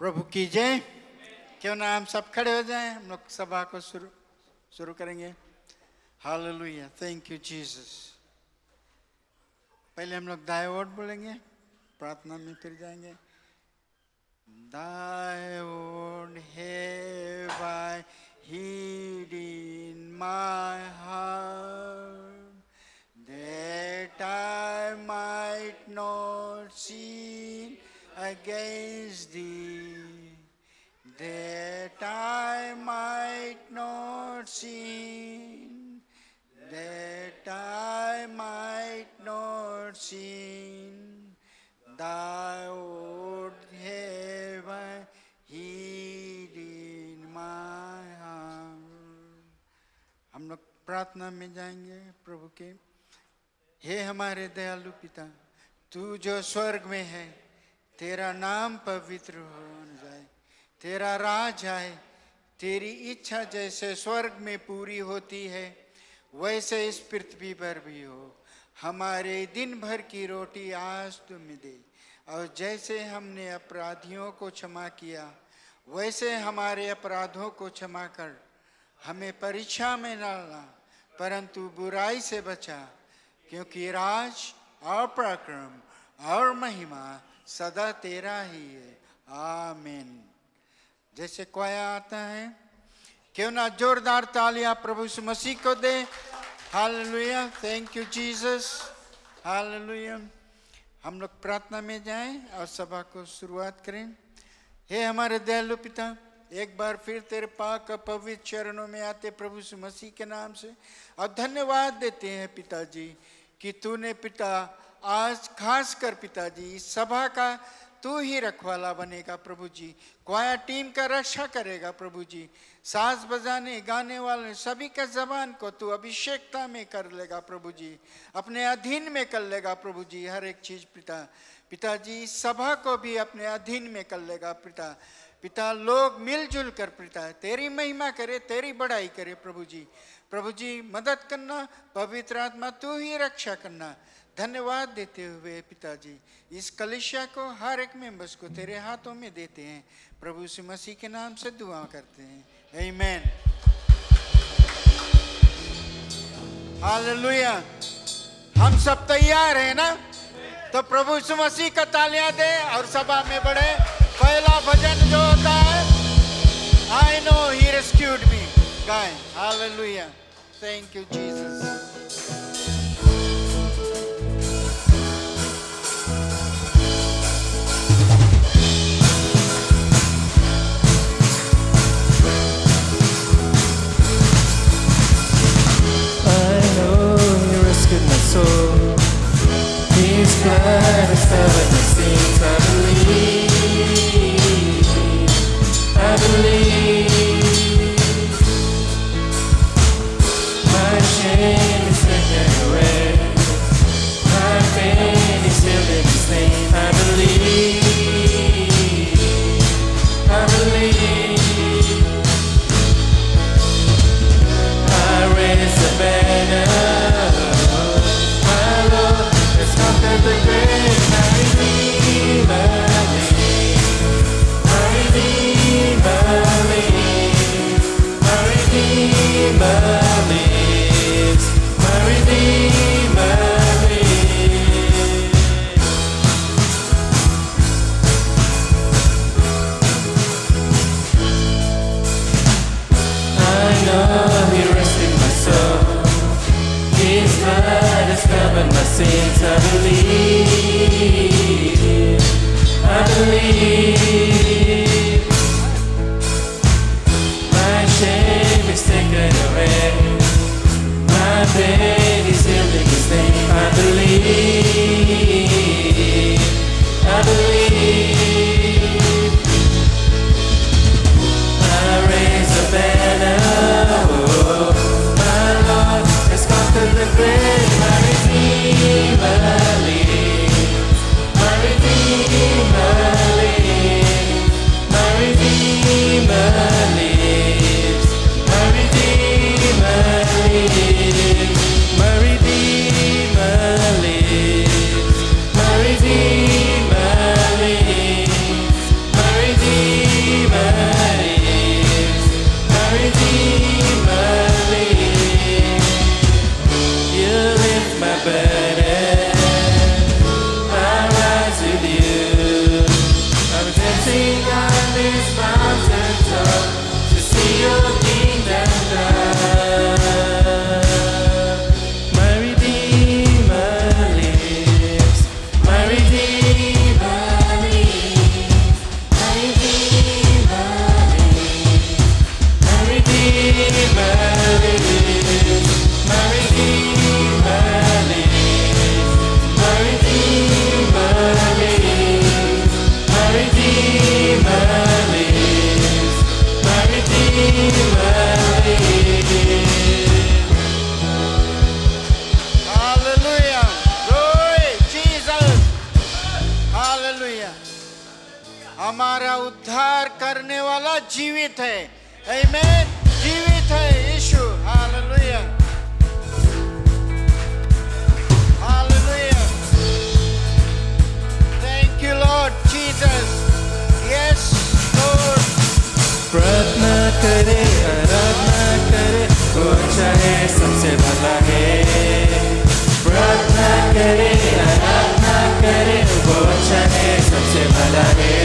प्रभु की जय। क्यों ना हम सब खड़े हो जाएं, हम लोग सभा को शुरू करेंगे। Hallelujah, thank you Jesus. पहले हम लोग दाई ओर बोलेंगे, प्रार्थना में फिर जाएंगे। Thy word have I hid in my heart, that I might not sin against thee, that I might not sin, that I might not sin. Thy word have I hid in my heart. हम लोग प्रार्थना में जाएंगे प्रभु के। हे हमारे दयालु पिता, तू जो स्वर्ग में है, तेरा नाम पवित्र हो जाए, तेरा राज आए, तेरी इच्छा जैसे स्वर्ग में पूरी होती है वैसे इस पृथ्वी पर भी हो। हमारे दिन भर की रोटी आज तुम्हें दे, और जैसे हमने अपराधियों को क्षमा किया वैसे हमारे अपराधों को क्षमा कर। हमें परीक्षा में न डालना, परंतु बुराई से बचा, क्योंकि राज और पराक्रम और महिमा सदा तेरा ही है। आमीन। जैसे क्वाया आता है, क्यों ना जोरदार तालियां प्रभु यीशु मसीह को दे। Hallelujah, thank you Jesus. Hallelujah. हम लोग प्रार्थना में जाएं और सभा को शुरुआत करें। हे हमारे दयालु पिता, एक बार फिर तेरे पाक पवित्र चरणों में आते प्रभु यीशु मसीह के नाम से और धन्यवाद देते हैं पिताजी कि तूने पिता आज खास कर पिताजी इस सभा का तू ही रखवाला बनेगा प्रभु जी। क्वायर टीम का रक्षा करेगा प्रभु जी। साज बजाने गाने वाले सभी का जबान को तू अभिषेकता में कर लेगा प्रभु जी, अपने अधीन में कर लेगा प्रभु जी। हर एक चीज पिताजी सभा को भी अपने अधीन में कर लेगा पिता लोग मिलजुल कर पिता तेरी महिमा करे, तेरी बड़ाई करे प्रभु जी। प्रभु जी मदद करना, पवित्र आत्मा तू ही रक्षा करना। धन्यवाद देते हुए पिताजी इस कलीसिया को, हर एक मेंबर्स को तेरे हाथों में देते हैं प्रभु यीशु मसीह के नाम से दुआ करते हैं। आमीन। हालेलुया। हम सब तैयार हैं ना? तो प्रभु यीशु मसीह का तालियां दे और सभा में बढ़े। पहला भजन जो होता है, I know he rescued me, गाएं। Hallelujah, thank you Jesus. soul. His blood has covered my sins. I believe. My shame is taken away. My pain is healed in His name. I believe. I believe. I raise the banner. The great my Redeemer lives, my Redeemer lives, my Redeemer lives, my Redeemer lives. I know He rescued my soul. His blood has covered my sins. I believe. I believe. My shame is taken away. My pain is healed in His name. I believe. I believe. I raise a banner. Oh, my Lord has conquered the grave. My Redeemer lives. My Redeemer lives. हमारा उद्धार करने वाला जीवित है। आमीन, जीवित है यीशु। Hallelujah, hallelujah. Thank you Lord Jesus. Yes Lord. प्रार्थना करे, आराधना करे, वो अच्छा है, सबसे भला है। प्रार्थना करे, आराधना करे, वो अच्छा है, सबसे भला है।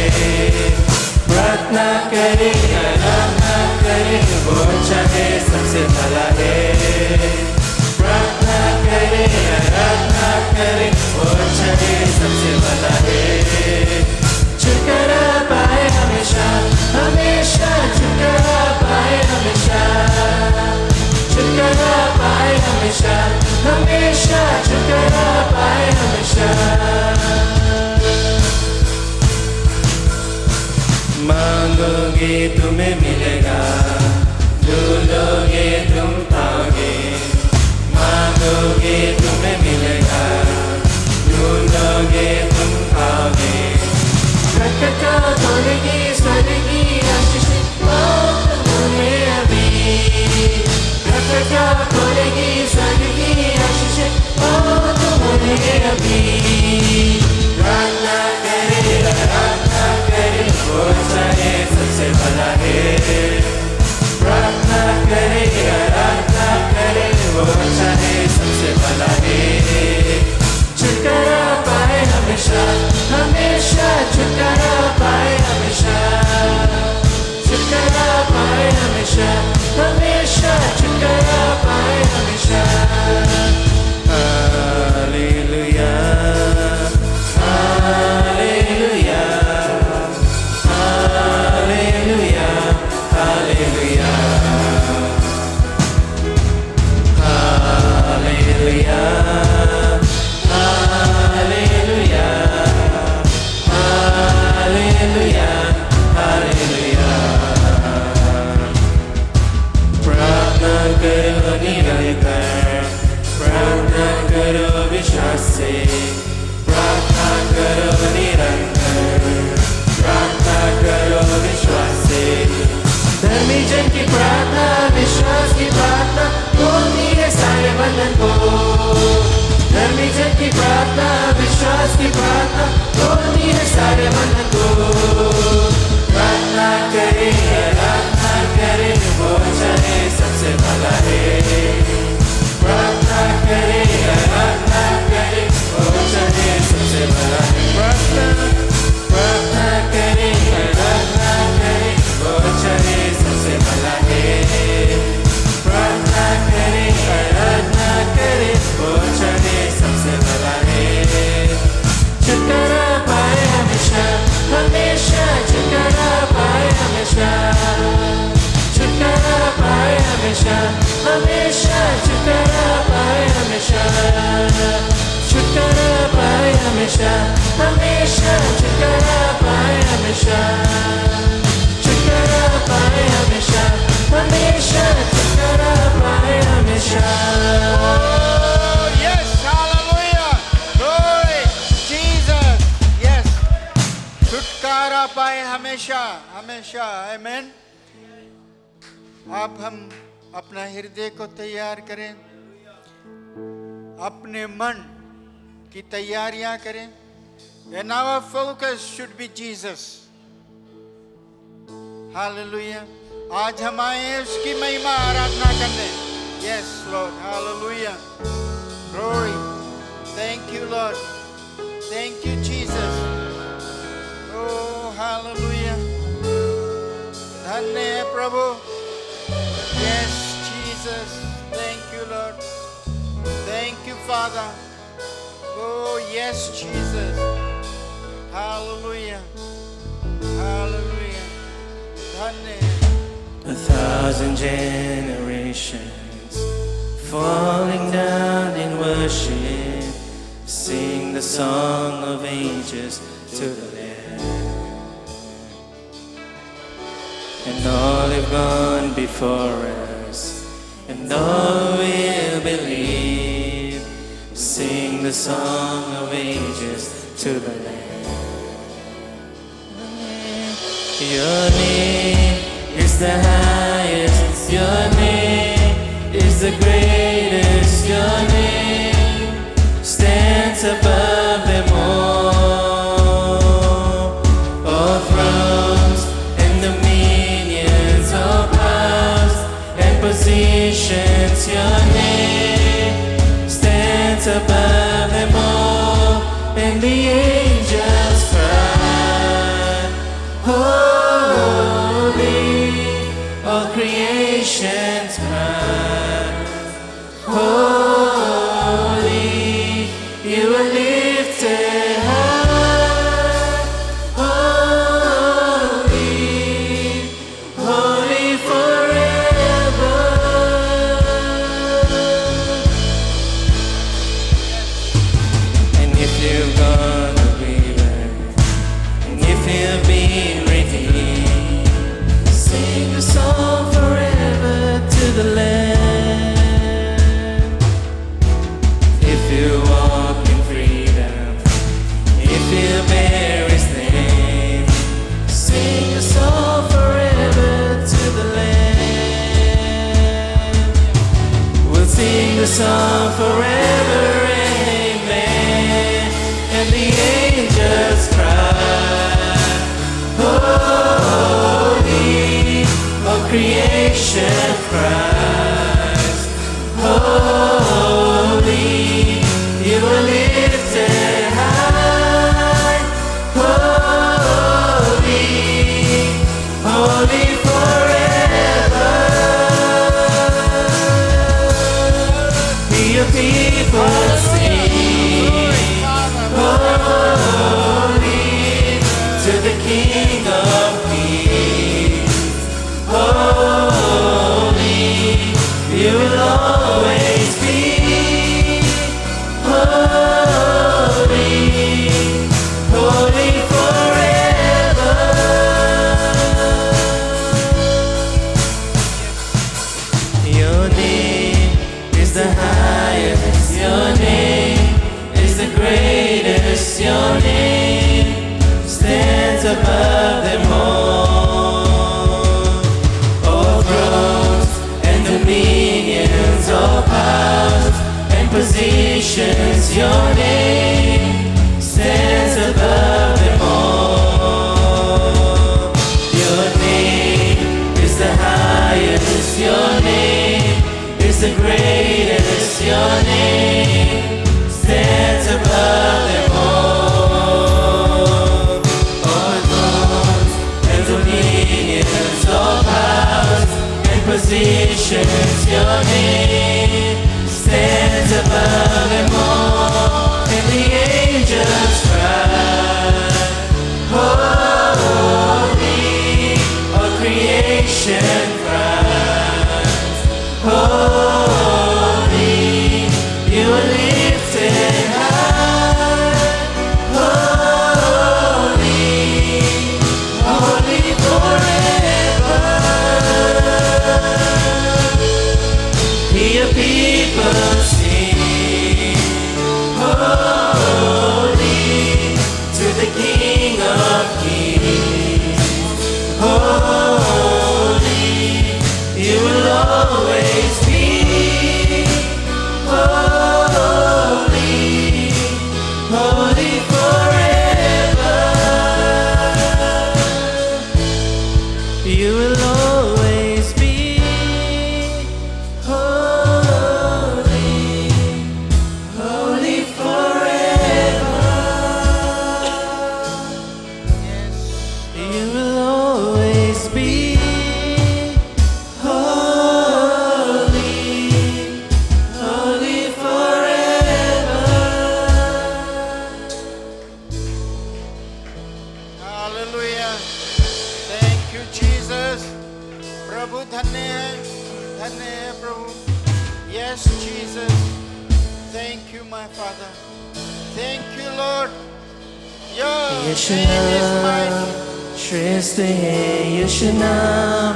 प्रार्थना करे, आराधना करे, वो अच्छा है, सबसे भला है। प्रार्थना करे, आराधना करे, वो अच्छा है, सबसे भला है। छुटकारा पाए हमेशा, हमेशा छुटकारा पाए हमेशा। छुटकारा पाए हमेशा, हमेशा छुटकारा पाए हमेशा। मांगोगे तुम्हें मिलेगा, ढूंढोगे तुम पाओगे। मांगोगे तुम्हें मिलेगा, ढूंढोगे तुम पाओगे। खटखटा खोलेगी स्वर्ग की आशीषें, तुम्हें अभी। खटखटा खोलेगी स्वर्ग की आशीषें, तुम्हें अभी। प्रार्थना करे, आराधना करे, वो अच्छा है, सबसे भला है। प्रार्थना करे, आराधना करे, वो अच्छा है, सबसे भला है। छुटकारा पाए हमेशा, हमेशा छुटकारा पाए हमेशा। छुटकारा पाए हमेशा, हमेशा छुटकारा पाए हमेशा। Hallelujah, hallelujah, hallelujah, hallelujah, hallelujah, hallelujah, hallelujah, hallelujah. प्रार्थना करो निरंतर, प्रार्थना करो विश्वास से। प्रार्थना करो निरंतर, प्रार्थना करो विश्वास से। धर्मी जन की प्रार्थना, विश्वास की प्रार्थना तोड़ती है सारे बंधन को। धर्मी जन की प्रार्थना, विश्वास की प्रार्थना तोड़ती है सारे बंधन को। प्रार्थना करे, आराधना करे, वो अच्छा है, सबसे भला है। प्रार्थना करे, आराधना करे, वो अच्छा है, सबसे भला है। प्रार्थना करे, आराधना करे, वो अच्छा है, सबसे भला है। प्रार्थना करे, आराधना करे, वो अच्छा है, सबसे भला है। छुटकारा पाए हमेशा, हमेशा छुटकारा पाए हमेशा। छुटकारा पाए हमेशा, हमेशा छुटकारा पाए हमेशा। छुटकारा पाए हमेशा, हमेशा छुटकारा पाए हमेशा। छुटकारा पाए हमेशा, हमेशा छुटकारा पाए हमेशा। Oh, yes, hallelujah. Glory, Jesus. Yes. छुटकारा पाए हमेशा, हमेशा। आमीन। अब हम अपना हृदय को तैयार करें, अपने मन की तैयारियां करें। And our focus should be Jesus. Hallelujah. आज हम आए हैं उसकी महिमा आराधना करने। Yes, Lord. Hallelujah. Glory. Thank you, Lord. Thank you, Jesus. Oh, hallelujah. धन्य है प्रभु। Yes, Jesus. Thank you, Lord. Thank you, Father. Oh, yes, Jesus. Hallelujah. Hallelujah. धन्य है। 1,000 generations falling down in worship, sing the song of ages to the Lamb. And all have gone before us, and all will believe, sing the song of ages to the Lamb. Your name is the highest. Your name is the greatest. Your name stands above them all. All thrones and dominions, all powers and positions. Your name stands above them all. And the angels cry, holy. All creation's cry, holy. You are lifted high, holy, holy forever. And if you've gone a river, and if you've been redeemed, sing a song forever to the Lamb. If you walk in freedom, if you bear His name, sing a song forever to the Lamb. We'll sing the song forever and amen. And the angels cry, holy. All creation cries, holy. You are lifted high, holy, holy forever. Hear your people sing, holy, to the King of Kings. Holy, you will always be. Holy, holy forever. Your name is the highest. Your name is the greatest. Your name stands above them all. All thrones and dominions, all powers and positions. Your name stands above them all. Your name is the highest. Your name is the greatest. Your name stands above them all. All thrones and dominions, all powers and positions. Your name stands above them all. And the angels cry, holy. All creation cries, holy. You are lifted high, holy, holy forever. Hear people sing, holy, to the King of Kings. Holy, you will always be. Holy, holy forever. You will always be. Holy, holy forever. You will always be. Holy, holy forever. Hallelujah. Thank you, Jesus. प्रभु धन्य है प्रभु. Yes, Jesus. Thank you, my Father. Thank you, Lord. Your Yeshu name is नाम mighty. श्रेष्ठ है, यीशु नाम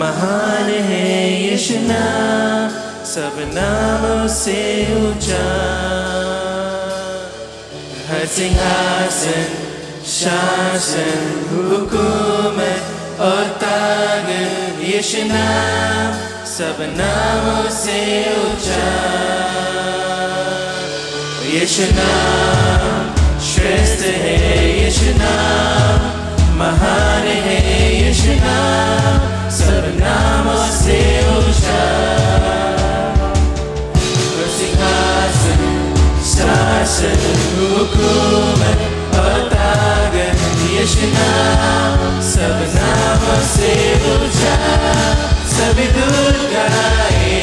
महान है, यीशु नाम सब नामों से ऊंचा. हर सिंहासन शासन हुकुम यीशु नाम सब नामों से ऊंचा, यीशु नाम श्रेष्ठ है, यीशु नाम महान है, यीशु नाम सब नामों से ऊंचा। सिंहासन शासन हुकूमत और ताकत, यीशु नाम सब नामों से ऊंचा। सभी दूत गाए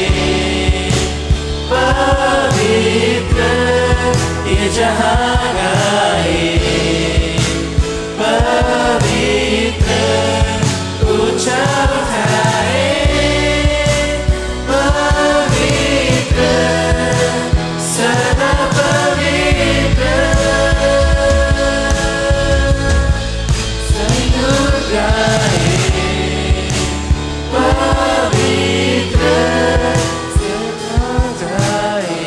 पवित्र, ये जहां गाए पवित्र, ऊंचा उठाए पवित्र, सदा पवित्र। सभी दूत गाए पवित्र, सदा गाए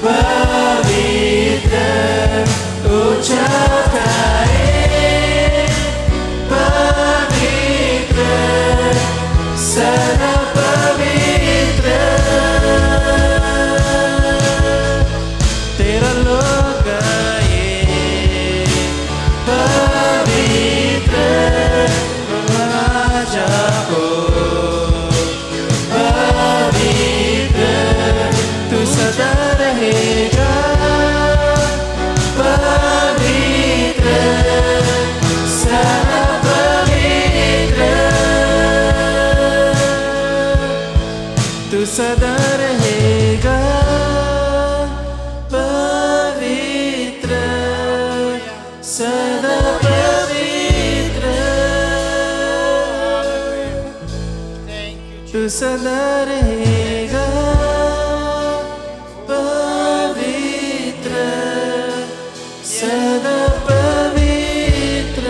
पवित्र, ऊंचा उठाए पवित्र, सदा पवित्र। तेरा लोग गाए पवित्र, राजा को पवित्र, तू सदा रहेगा पवित्र, सदा पवित्र, तू सदा रहेगा पवित्र, सदा पवित्र, Thank you, तू सदा रहेगा पवित्र, सदा पवित्र।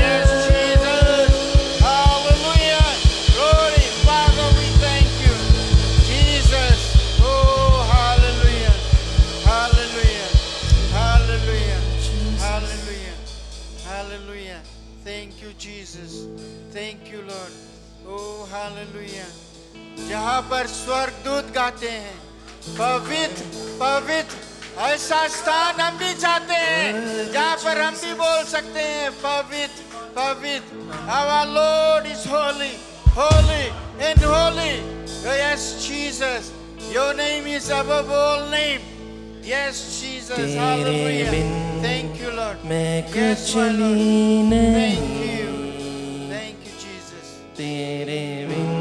Yes, Jesus. Hallelujah. Glory, Father, we thank you. Jesus. Oh, hallelujah. Hallelujah. Hallelujah. Hallelujah. Hallelujah. Thank you, Jesus. Thank you, Lord. Oh, hallelujah. जहाँ पर स्वर्गदूत गाते हैं पवित्र पवित्र, ऐसा स्थान हम भी चाहते हैं जहाँ पर हम भी बोल सकते हैं पवित्र पवित्र। Our Lord is holy, holy and holy. Oh, yes, Jesus. Your name is above all name. Yes, Jesus. तेरे Hallelujah. Bin Thank you, Lord. मैं Yes, कुछ my Lord. भी Thank नहीं, you. Thank you, Jesus. तेरे बिन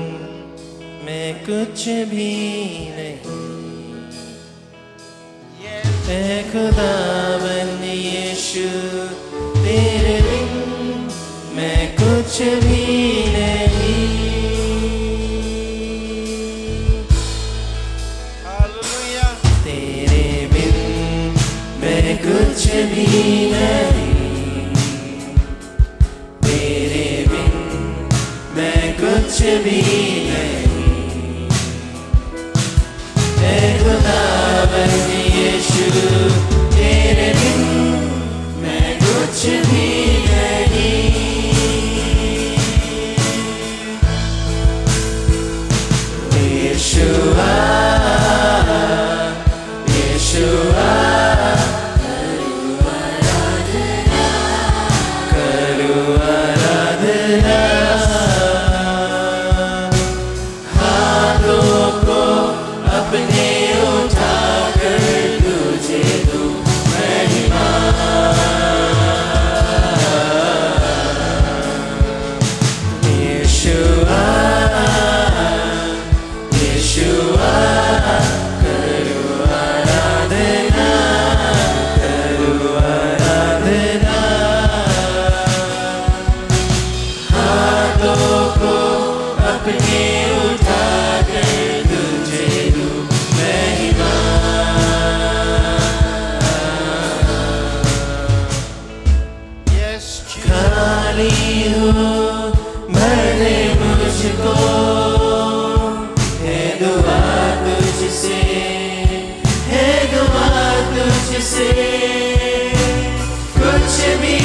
मैं कुछ भी नहीं। Yes. ऐ खुदावन यीशु, तेरे बिन मैं कुछ भी नहीं। Hallelujah. तेरे बिन मैं कुछ भी नहीं, तेरे बिन मैं कुछ भी नहीं। ऐ खुदावन यीशु, तेरे बिन मैं कुछ भी नहीं। यीशुआ यीशुआ, करूँ आराधना, हाथों को अपने उठाकर तुझे दूँ महिमा। यीशुआ यीशुआ, करूँ आराधना, करूँ आराधना, हाथों को अपने उठाकर तुझे दूँ महिमा। Yes, Jesus. खाली हूँ मरने मुझको, है दुआ तुझसे, है दुआ तुझसे। कुछ भी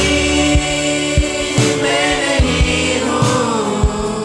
मैं नहीं हूँ,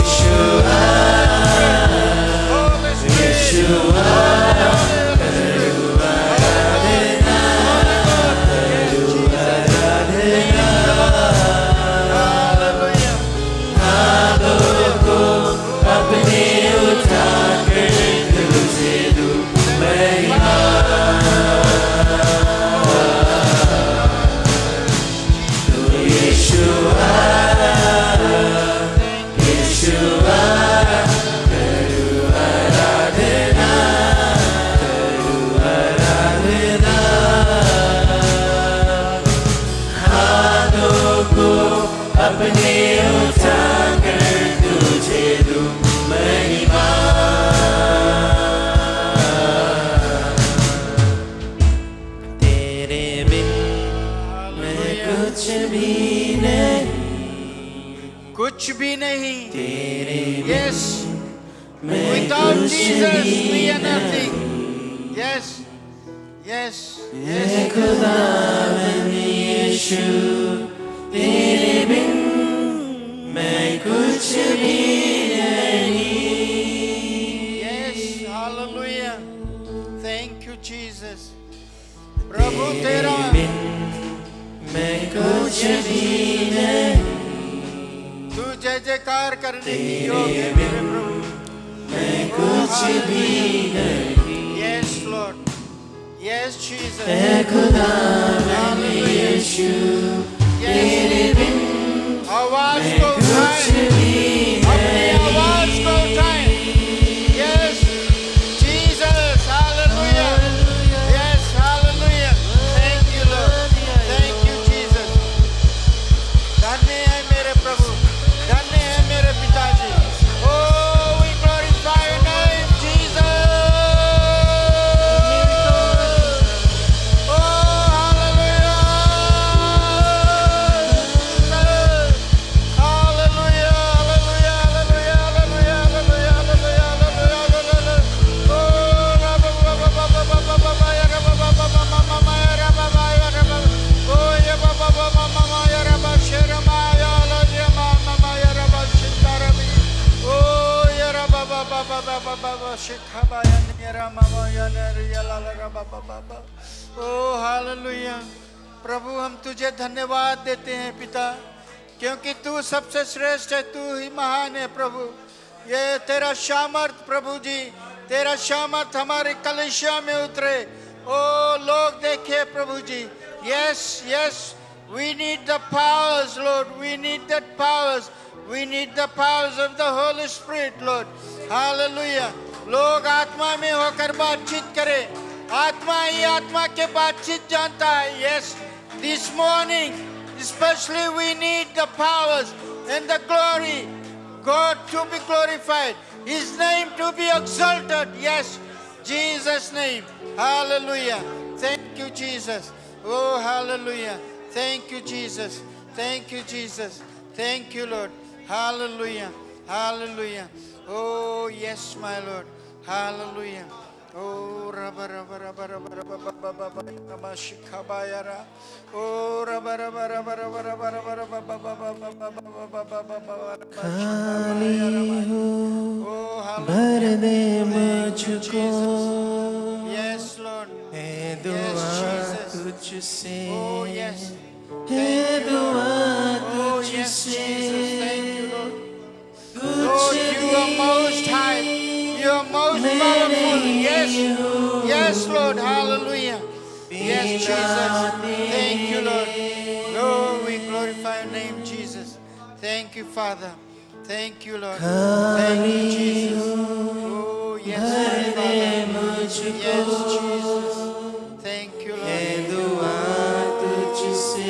Yeshua. Yes. Without Jesus, we are nothing. Yes. Yes. Yes. खुदावन यीशु तेरे बिन मैं कुछ भी नहीं. Yes. Hallelujah. Thank you, Jesus. प्रभु तेरा मैं कुछ भी नहीं. तू जय जयकार करने की योग्य है मेरे प्रभु. मैं कुछ भी नहीं. Yes, Lord. Yes, Jesus. खुदावन यीशु तेरे बिन आवाज को उठाएं, अपनी आवाज को उठाएं. Yes, Jesus. Hallelujah. Yes, hallelujah. Thank you, Lord. Thank you, Jesus. धन्य है मेरे प्रभु, धन्य है मेरे पिताजी. Oh, we glorify your name, Jesus. Oh, hallelujah. Hallelujah, hallelujah, hallelujah, hallelujah, hallelujah, hallelujah, hallelujah. Oh, Rabba, Rabba, Rabba, Rabba, Rabba, ya Rabba, Rabba, Mama, Mama, ya Rabba, ya Rabba. Oh, ya Rabba, Rabba, Mama, ya Rabba, Sherama, ya Allah, ya Mama, ya Rabba, Shitarabi. Oh, ya Rabba, Rabba, Rabba, Rabba, Rabba, Shikhaba, ya Mama, ya Nari, ya Allah, Rabba, Rabba. Oh, hallelujah. प्रभु हम तुझे धन्यवाद देते हैं पिता, क्योंकि तू सबसे श्रेष्ठ है, तू ही महान है प्रभु. ये तेरा सामर्थ प्रभु जी, तेरा सामर्थ हमारे कलीसिया में उतरे. ओ लोग देखे प्रभु जी. Yes yes, we need the powers, Lord. We need that powers. We need the powers of the Holy Spirit, Lord. Hallelujah. लोग आत्मा में होकर बातचीत करें. आत्मा ही आत्मा के बातचीत जानता है. Yes, this morning especially we need the powers and the glory, God to be glorified, His name to be exalted. Yes, Jesus' name. Hallelujah. Thank you, Jesus. Oh, hallelujah. Thank you, Jesus. Thank you, Jesus. Thank you, Lord. Hallelujah. Hallelujah. Oh, yes, my Lord. Hallelujah. Oh, rabba rabba rabba rabba rabba rabba rabba rabba shikabayara. Oh, rabba rabba rabba rabba rabba rabba rabba rabba rabba rabba खाली हो Oh, भर hallelujah. They Thank you, मुझको. Jesus. Yes, Lord. है Yes, दुआ Jesus. तुझसे. Oh, yes. है Thank you, दुआ Lord. Oh, yes, तुझसे. Jesus. Thank you, Lord. कुछ Lord, you are most high. You are most powerful. Yes. Yes, Lord. Hallelujah. Yes, Jesus. Thank you, Lord. Oh, we glorify your name, Jesus. Thank you, Father. Thank you, Lord. Thank you, Jesus. Oh, yes, my Father. Yes, Jesus. Thank you, है Lord. दुआ तुझसे.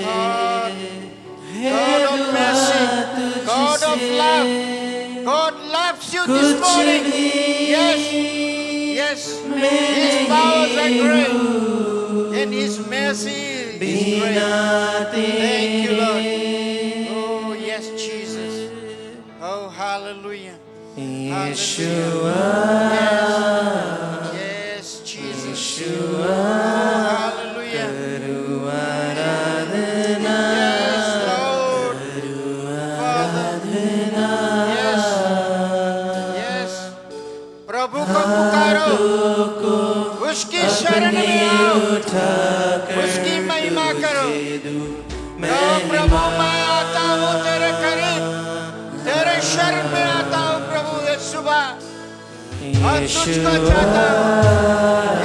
God of mercy, God of love, God loves you this morning. Yes, yes. His powers are great, and His mercy is great. Thank you, Lord. Oh, yes, Jesus. Oh, hallelujah. यीशुआ. Yes, Jesus. यीशुआ. Hallelujah. करूँ आराधना. Yes, Lord. Father. Yes. Yes. प्रभु को पुकारो, उसकी शरण में आओ, उसकी महिमा करो. ओ प्रभु, मैं आता हूँ तेरे करीब, तेरे शरण में आता हूँ प्रभु. ये सुबह और तुझको चाहता हूँ.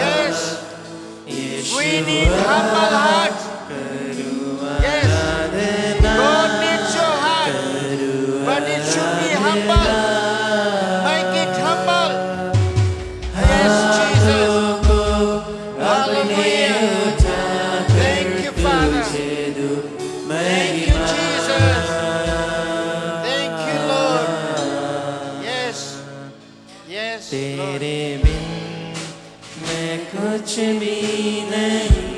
Yes. We need humble hearts. Yes. God needs your heart, but it should be humble. Make it humble. Yes, Jesus. Hallelujah. Thank you, Father. Thank you, Jesus. Thank you, Lord. Yes. Yes, Lord. तेरे बिन मैं कुछ भी नहीं.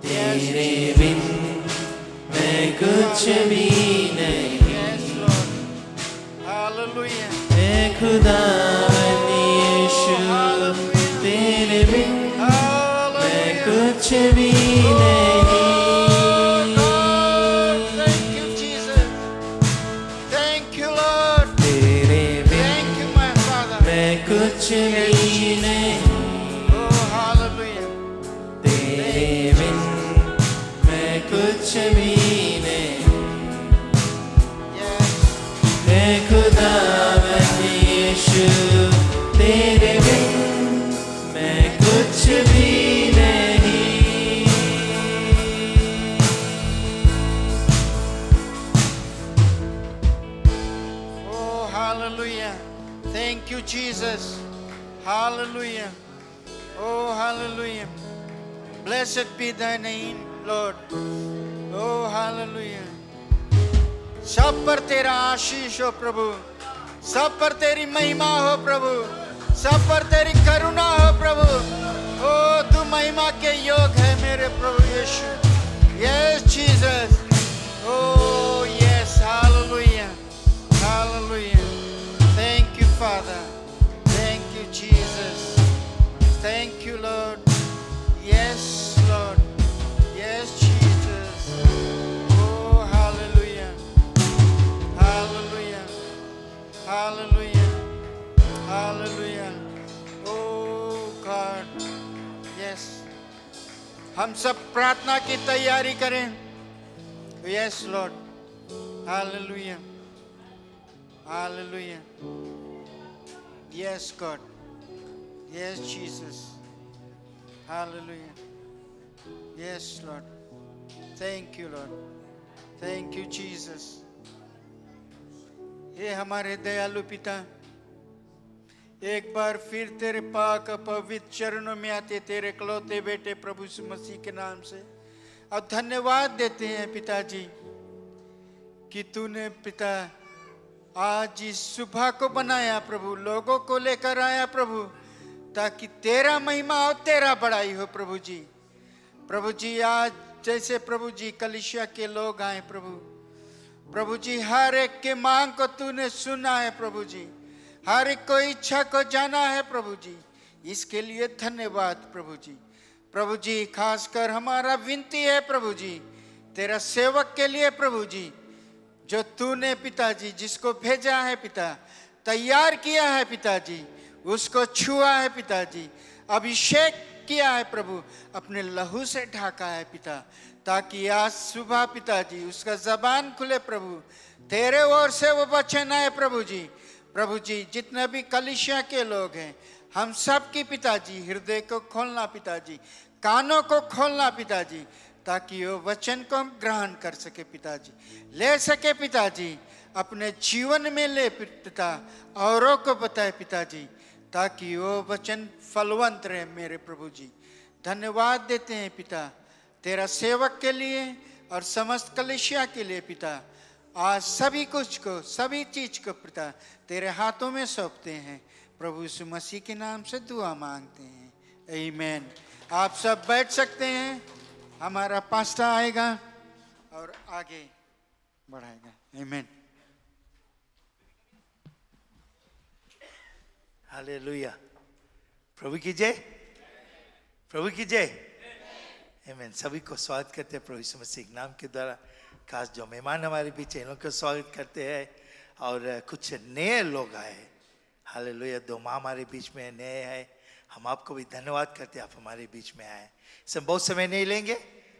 तेरे बिन मैं कुछ भी नहीं. Yes, Lord. हालेलुया ए खुदावन यीशु तेरे बिन मैं कुछ भी नहीं। Thank you, Jesus. Thank you, Lord. तेरे बिन Thank you, my Father. मैं कुछ भी नहीं। Oh, hallelujah. तेरे बिन मैं कुछ भी नहीं। Yes. ए खुदावन यीशु तेरे बिन मैं कुछ भी नहीं। Oh, hallelujah. Thank you, Jesus. Hallelujah. Oh, hallelujah. Blessed be thy name, Lord. Oh, hallelujah. सब पर तेरा आशीष हो प्रभु, सब पर तेरी महिमा हो प्रभु, सब पर तेरी करुणा हो प्रभु। ओ तू महिमा के योग है मेरे प्रभु यीशु। Yes, Jesus. Oh, yes. Hallelujah. Hallelujah. Thank you, Father. Thank you, Jesus. Thank you, Lord. Yes, Lord. Yes, Jesus. Oh, hallelujah. Hallelujah. Hallelujah. Hallelujah. Oh, God. Yes. हम सब प्रार्थना की तैयारी करें। Yes, Lord. Hallelujah. Hallelujah. Yes, God. Yes, Jesus. Hallelujah. Yes, Lord. Thank you, Lord. Thank you, Jesus. ये हमारे दयालु पिता, एक बार फिर तेरे पाक पवित्र चरणों में आते तेरे इकलौते बेटे प्रभु यीशु मसीह के नाम से अब धन्यवाद देते हैं पिताजी कि तूने पिता आज इस सुबह को बनाया प्रभु, लोगों को लेकर आया प्रभु, ताकि तेरा महिमा और तेरा बड़ाई हो प्रभु जी। प्रभु जी आज जैसे प्रभु जी कलीसिया के लोग आए प्रभु, प्रभु जी हर एक के मांग को तूने सुना है प्रभु जी, हर एक को इच्छा को जाना है प्रभु जी, इसके लिए धन्यवाद प्रभु जी। प्रभु जी खासकर हमारा विनती है प्रभु जी तेरा सेवक के लिए प्रभु जी, जो तूने पिताजी जिसको भेजा है पिता, तैयार किया है पिताजी, उसको छुआ है पिताजी, अभिषेक किया है प्रभु, अपने लहू से ढाका है पिता, ताकि आज सुबह पिताजी उसका जबान खुले प्रभु, तेरे ओर से वो वचन आए प्रभु जी। प्रभु जी जितने भी कलीसिया के लोग हैं हम सब की पिताजी हृदय को खोलना पिताजी, कानों को खोलना पिताजी, ताकि वो वचन को हम ग्रहण कर सके पिताजी, ले सके पिताजी, अपने जीवन में ले पिता, औरों को बताए पिताजी, ताकि वो वचन फलवंत रहे मेरे प्रभु जी। धन्यवाद देते हैं पिता तेरा सेवक के लिए और समस्त कलीसिया के लिए पिता। आज सभी कुछ को, सभी चीज को पिता तेरे हाथों में सौंपते हैं प्रभु यीशु मसीह के नाम से दुआ मांगते हैं, आमीन। आप सब बैठ सकते हैं, हमारा पास्टर आएगा और आगे बढ़ाएगा, आमीन। हालेलुया। प्रभु की जय, प्रभु की जय, आमीन। सभी को स्वागत करते हैं प्रभु यीशु मसीह के नाम के द्वारा। खास जो मेहमान हमारे बीच हैं इन्हों को स्वागत करते हैं, और कुछ नए लोग आए, हालेलुया। 2 माह हमारे बीच में नए हैं, हम आपको भी धन्यवाद करते हैं आप हमारे बीच में आए। इसमें बहुत समय नहीं लेंगे,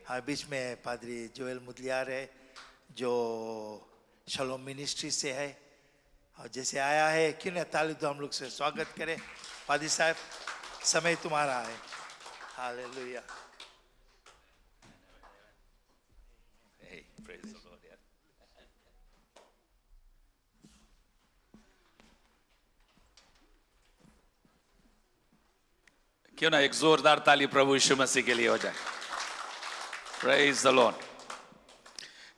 हमारे बीच में पादरी जोएल मुदलियार है जो शलोम मिनिस्ट्री से है, और जैसे आया है क्यों ना ताली तो हम लोग से स्वागत करें। पादरी साहब समय तुम्हारा है, हालेलुया। क्यों ना एक जोरदार ताली प्रभु यीशु मसीह के लिए हो जाए। Praise the Lord.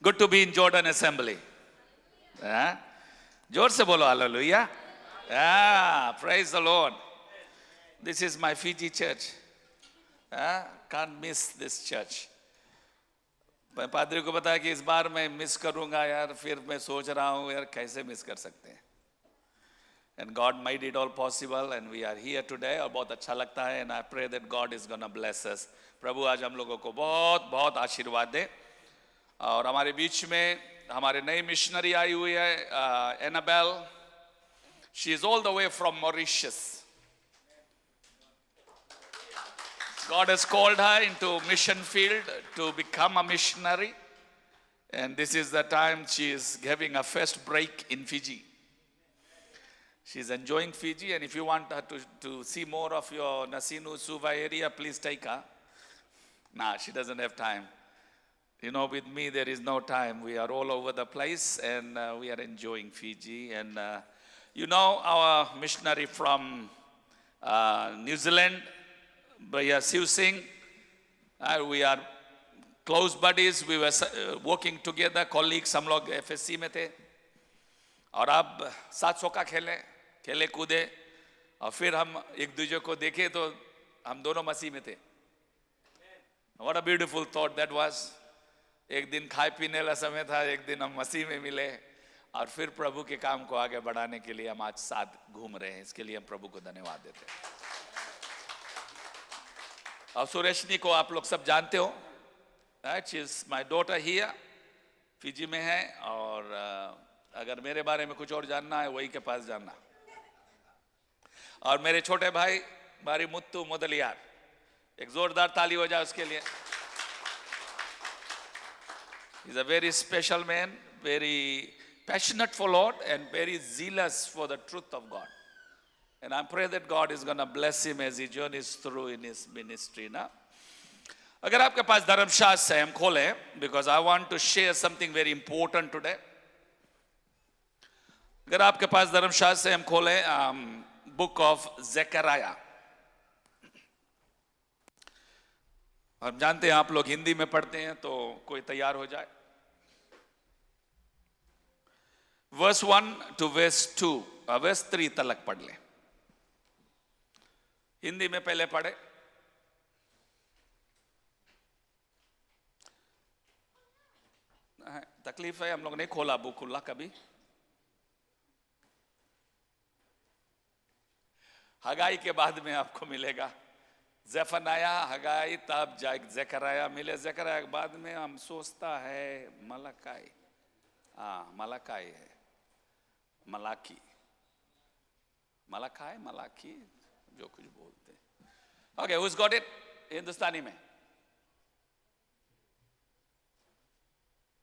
Good to be in Jordan Assembly. जोर से बोलो hallelujah. Praise the Lord. This is my Fiji church. Can't miss this church. मैं पादरी को बताया कि इस बार मैं मिस करूंगा यार, फिर मैं सोच रहा हूँ यार कैसे मिस कर सकते हैं। And God made it all possible and we are here today. और बहुत अच्छा लगता है and I pray that God is gonna bless us. प्रभु आज हम लोगों को बहुत बहुत आशीर्वाद दे. और हमारे बीच में हमारे नई मिशनरी आई हुई है Annabelle. She is all the way from Mauritius. God has called her into mission field to become a missionary. And this is the time she is having a first break in Fiji. She's enjoying Fiji, and if you want her to see more of your Nasinu, Suva area, please take her. Nah, she doesn't have time. You know, with me, there is no time. We are all over the place, and we are enjoying Fiji. And you know, our missionary from New Zealand, Bhaiya Siv Singh, we are close buddies. We were working together, colleagues. हम लोग FSC में थे. और अब 700 का खेले कूदे और फिर हम एक दूसरे को देखे तो हम दोनों मसीह में थे. What a beautiful thought that was. एक दिन खाए पीने वाला समय था, एक दिन हम मसीह में मिले और फिर प्रभु के काम को आगे बढ़ाने के लिए हम आज साथ घूम रहे हैं. इसके लिए हम प्रभु को धन्यवाद देते हैं. और सुरेशनी को आप लोग सब जानते हो. She is my daughter here. Fiji में है और अगर मेरे बारे में कुछ और जानना है वही के पास जानना. और मेरे छोटे भाई बारी मुत्तू मुदलियार, एक जोरदार ताली हो जाए उसके लिए. He's a very special man, very passionate for Lord and very zealous for the truth of God. And I pray that God is going to bless him as he journeys through in his ministry now. अगर आपके पास धर्मशास्त्र है हम खोलें, because I want to share something very important today. अगर आपके पास धर्मशास्त्र है हम खोलें book of Zechariah. हम जानते हैं आप लोग हिंदी में पढ़ते हैं तो कोई तैयार हो जाए. Verse 1 to verse 2, verse 3 तलक पढ़ ले. हिंदी में पहले पढ़े. तकलीफ है हम लोग नहीं खोला बुक खुला कभी. हगाई के बाद में आपको मिलेगा ज़ेफनाया, हगाई, तब ज़ेकराया मिले. ज़ेकराया के बाद में हम सोचता है मलाकाई. मलाकाई है, मलाकी, मलाकाई, मलाकी, जो कुछ बोलते हैं. Okay, who's got it? हिंदुस्तानी में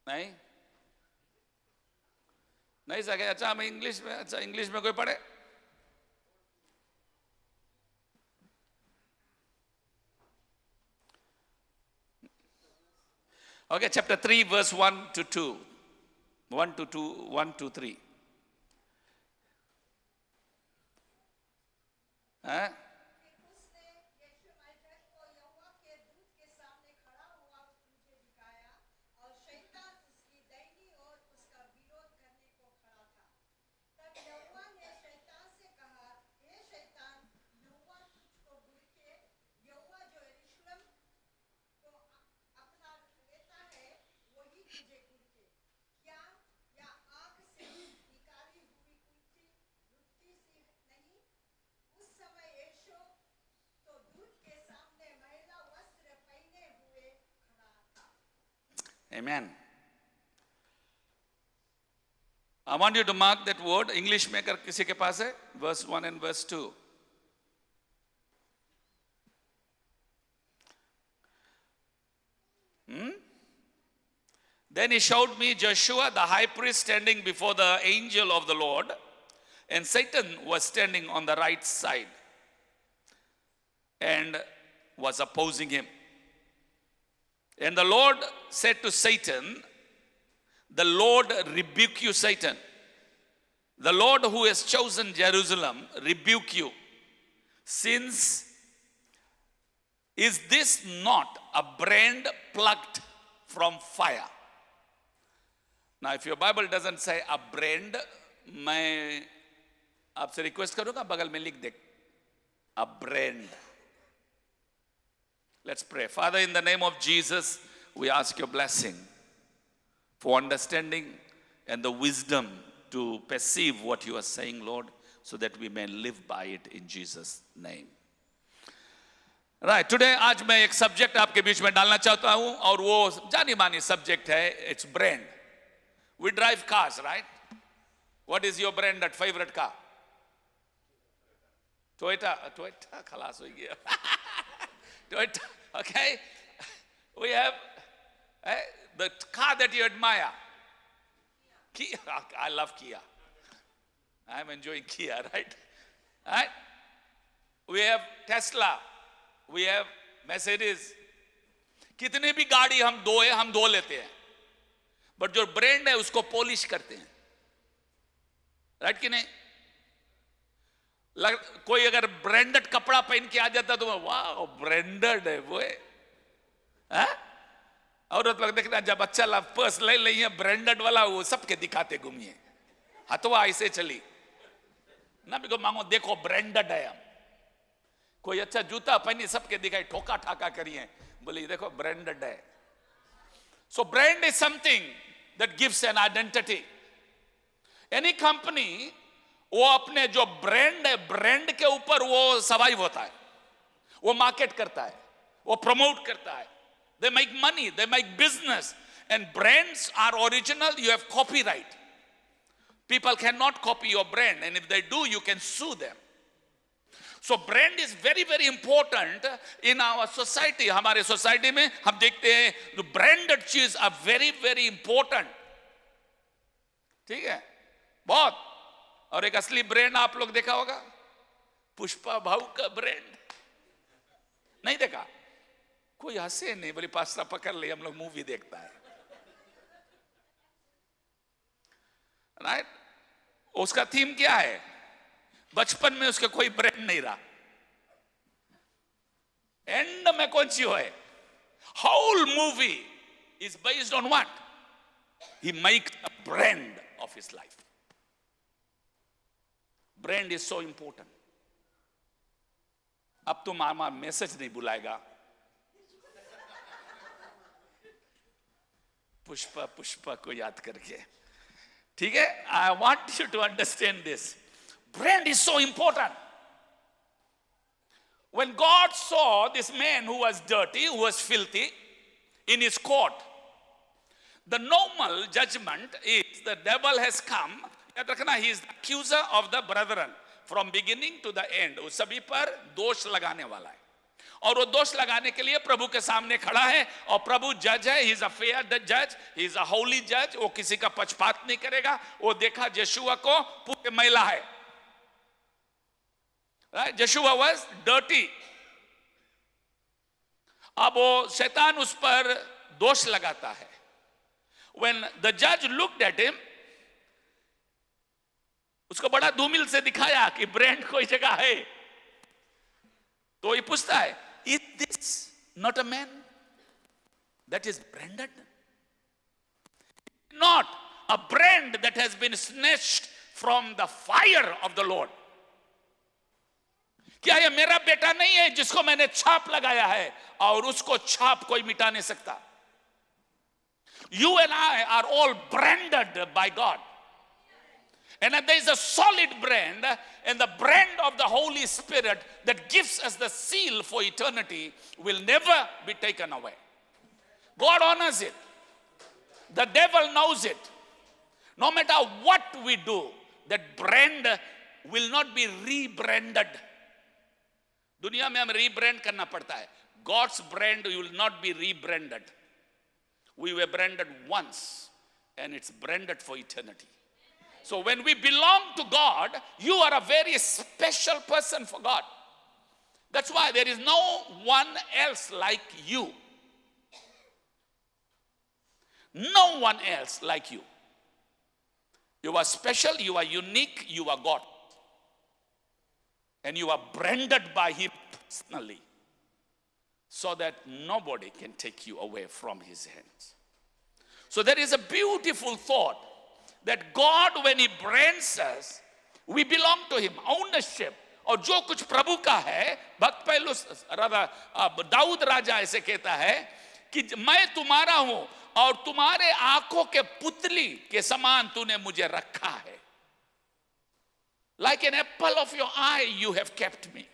नहीं नहीं सके. अच्छा हम इंग्लिश में. अच्छा इंग्लिश में कोई पढ़े. Okay, chapter 3, verse 1 to 2. 1 to 3. Huh? Amen. I want you to mark that word. English में अगर किसी के पास है, verse 1 and verse 2. Then he showed me Joshua the high priest standing before the angel of the Lord, and Satan was standing on the right side and was opposing him. And the Lord said to Satan, the Lord rebuke you, Satan. The Lord who has chosen Jerusalem rebuke you. Since is this not a brand plucked from fire? Now if your Bible doesn't say a brand, मैं आपसे request करूंगा बगल में लिख दे a brand. Let's pray. Father, in the name of Jesus, we ask your blessing for understanding and the wisdom to perceive what you are saying, Lord. so that we may live by it in Jesus' name. Right, today आज मैं एक subject आपके बीच में डालना चाहता हूं और वो जानी मानी सब्जेक्ट है. It's brand. We drive cars, right? What is your branded favorite car? Toyota खलास हो गया. Toyota, okay? We have the car that you admire. Kia, I love Kia. I'm enjoying Kia, right? Right? We have Tesla. We have Mercedes. कितने भी गाड़ी हम धो लेते हैं, बट जो ब्रांड है उसको पॉलिश करते हैं, राइट कि नहीं? कोई अगर ब्रांडेड कपड़ा पहन के आ जाता तो वाह ब्रांडेड है वो है. औरत लोग देखना जब अच्छा ला पर्स ले लिया ब्रांडेड वाला वो सबके दिखाते घूमिए, हथवा ऐसे चली ना भी को मांगो देखो ब्रांडेड है. हम कोई अच्छा जूता पहनी सबके दिखाई ठोका ठाका करिए, बोली देखो ब्रांडेड है. So brand is something that gives an identity. Any company वो अपने जो ब्रांड है, ब्रांड के ऊपर वो सर्वाइव होता है, वो मार्केट करता है, वो प्रमोट करता है. They make money, they make business, and brands are original. You have copyright. People cannot copy your brand, and if they do, you can sue them. So brand is very, very important in our society. हमारे society में हम देखते हैं जो branded चीज are very, very important. ठीक है, बहुत. और एक असली ब्रांड आप लोग देखा होगा, पुष्पा भाऊ का ब्रांड नहीं देखा? कोई हंसे नहीं, बोले पास्ता पकड़ ले, हम लोग मूवी देखता है, राइट? उसका थीम क्या है? बचपन में उसका कोई ब्रांड नहीं रहा, एंड में कौन सी है? Whole movie is based on what? He makes a brand of his life. Brand is so important. अब तो मामा मैसेज नहीं बुलाएगा, पुष्पा पुष्पा को याद करके, ठीक है? I want you to understand this. Brand is so important. When God saw this man who was dirty, who was filthy, in his court, the normal judgment is the devil has come. याद रखना, he is the accuser of the brethren from beginning to the end. उस सभी पर दोष लगाने वाला है, और वो दोष लगाने के लिए प्रभु के सामने खड़ा है. और प्रभु जज है, he is a fair judge, he is a holy judge. वो किसी का पक्षपात नहीं करेगा. वो देखा यशुआ को पूरे मैला है, right? Joshua was dirty. अब वो शैतान उस पर दोष लगाता है. When the judge looked at him, उसको बड़ा धूमिल से दिखाया कि ब्रांड कोई जगह है, तो ये पूछता है, is this not a man that is branded? Not a brand that has been snatched from the fire of the Lord. क्या ये मेरा बेटा नहीं है जिसको मैंने छाप लगाया है और उसको छाप कोई मिटा नहीं सकता? You and I are all branded by God. And there is a solid brand, and the brand of the Holy Spirit that gives us the seal for eternity will never be taken away. God honors it. The devil knows it. No matter what we do, that brand will not be rebranded. दुनिया में हम rebrand करना पड़ता है. God's brand will not be rebranded. We were branded once, and it's branded for eternity. So when we belong to God, you are a very special person for God. That's why there is no one else like you. No one else like you. You are special, you are unique, you are God. And you are branded by Him personally, so that nobody can take you away from His hands. So there is a beautiful thought that God, when He brands us, we belong to Him. Ownership. और जो कुछ प्रभु का है, भक्त पहलू दाऊद राजा ऐसे कहता है कि मैं तुम्हारा हूं और तुम्हारे आंखों के पुतली के समान तूने मुझे रखा है. Like an apple of your eye, you have kept me.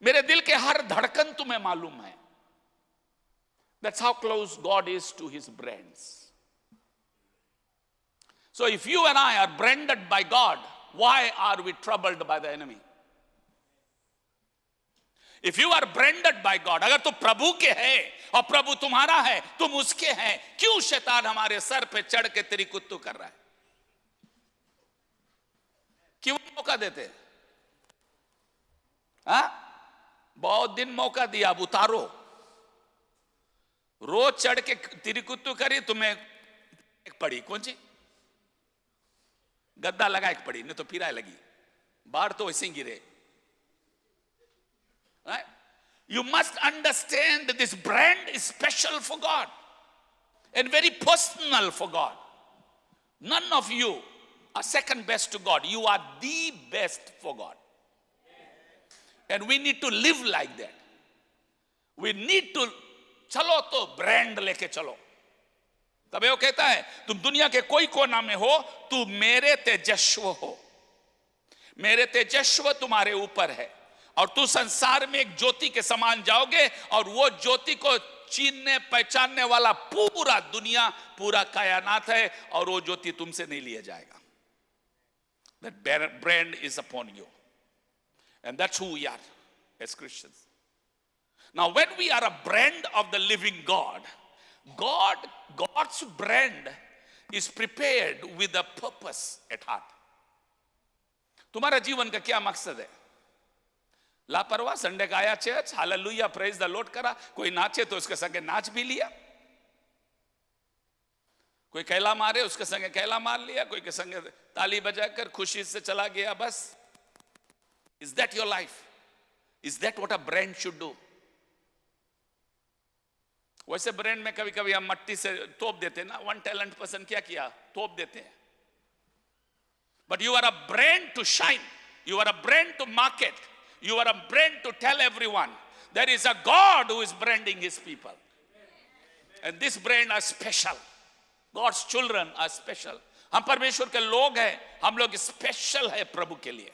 मेरे दिल के हर धड़कन तुम्हें मालूम है. That's how close God is to his brands. So if you and I are branded by God, why are we troubled by the enemy? If you are branded by God, अगर तुम प्रभु के हैं और प्रभु तुम्हारा है, तुम उसके हैं, क्यों शैतान हमारे सर पे चढ़ के तेरी कुत्तू कर रहा है? क्यों मौका देते? हाँ? बहुत दिन मौका दिया, अब उतारो. रोज चढ़ के तेरी कुत्तू करी, तुम्हें एक पड़ी. कौन सी? गद्दा लगा एक पड़ी, नहीं तो फिराए लगी. बाढ़ तो वैसे ही गिरे. Right? You must understand that this brand is special for God and very personal for God. None of you are second best to God. You are the best for God. And we need to live like that. We need to, चलो तो brand लेके चलो. तब वो कहता है, तुम दुनिया के कोई कोना में हो, तू मेरे तेजस्व हो. मेरे तेजस्व तुम्हारे ऊपर है और तू संसार में एक ज्योति के समान जाओगे और वो ज्योति को चीनने पहचानने वाला पूरा दुनिया, पूरा कायनात है और वो ज्योति तुमसे नहीं लिया जाएगा. That brand is upon you. And that's who we are as Christians. Now when we are a brand of the living God, God's brand is prepared with a purpose at heart. तुम्हारा जीवन का क्या मकसद है? लापरवाह, Sunday का आया church, hallelujah, praise the Lord करा, कोई नाचे तो उसके संगे नाच भी लिया, कोई कैला मारे उसके संगे कैला मार लिया, कोई के संगे ताली बजाकर खुशी से चला गया, बस. Is that your life? Is that what a brand should do? वैसे ब्रांड में कभी कभी हम मट्टी से तोप देते ना. वन टैलेंट पर्सन क्या किया? तोप देते हैं. But you are a brand to shine. You are a brand to market. You are a brand to tell everyone there is a God who is branding his people. And this brand are special. God's children are special. हम परमेश्वर के लोग हैं, हम लोग special है प्रभु के लिए.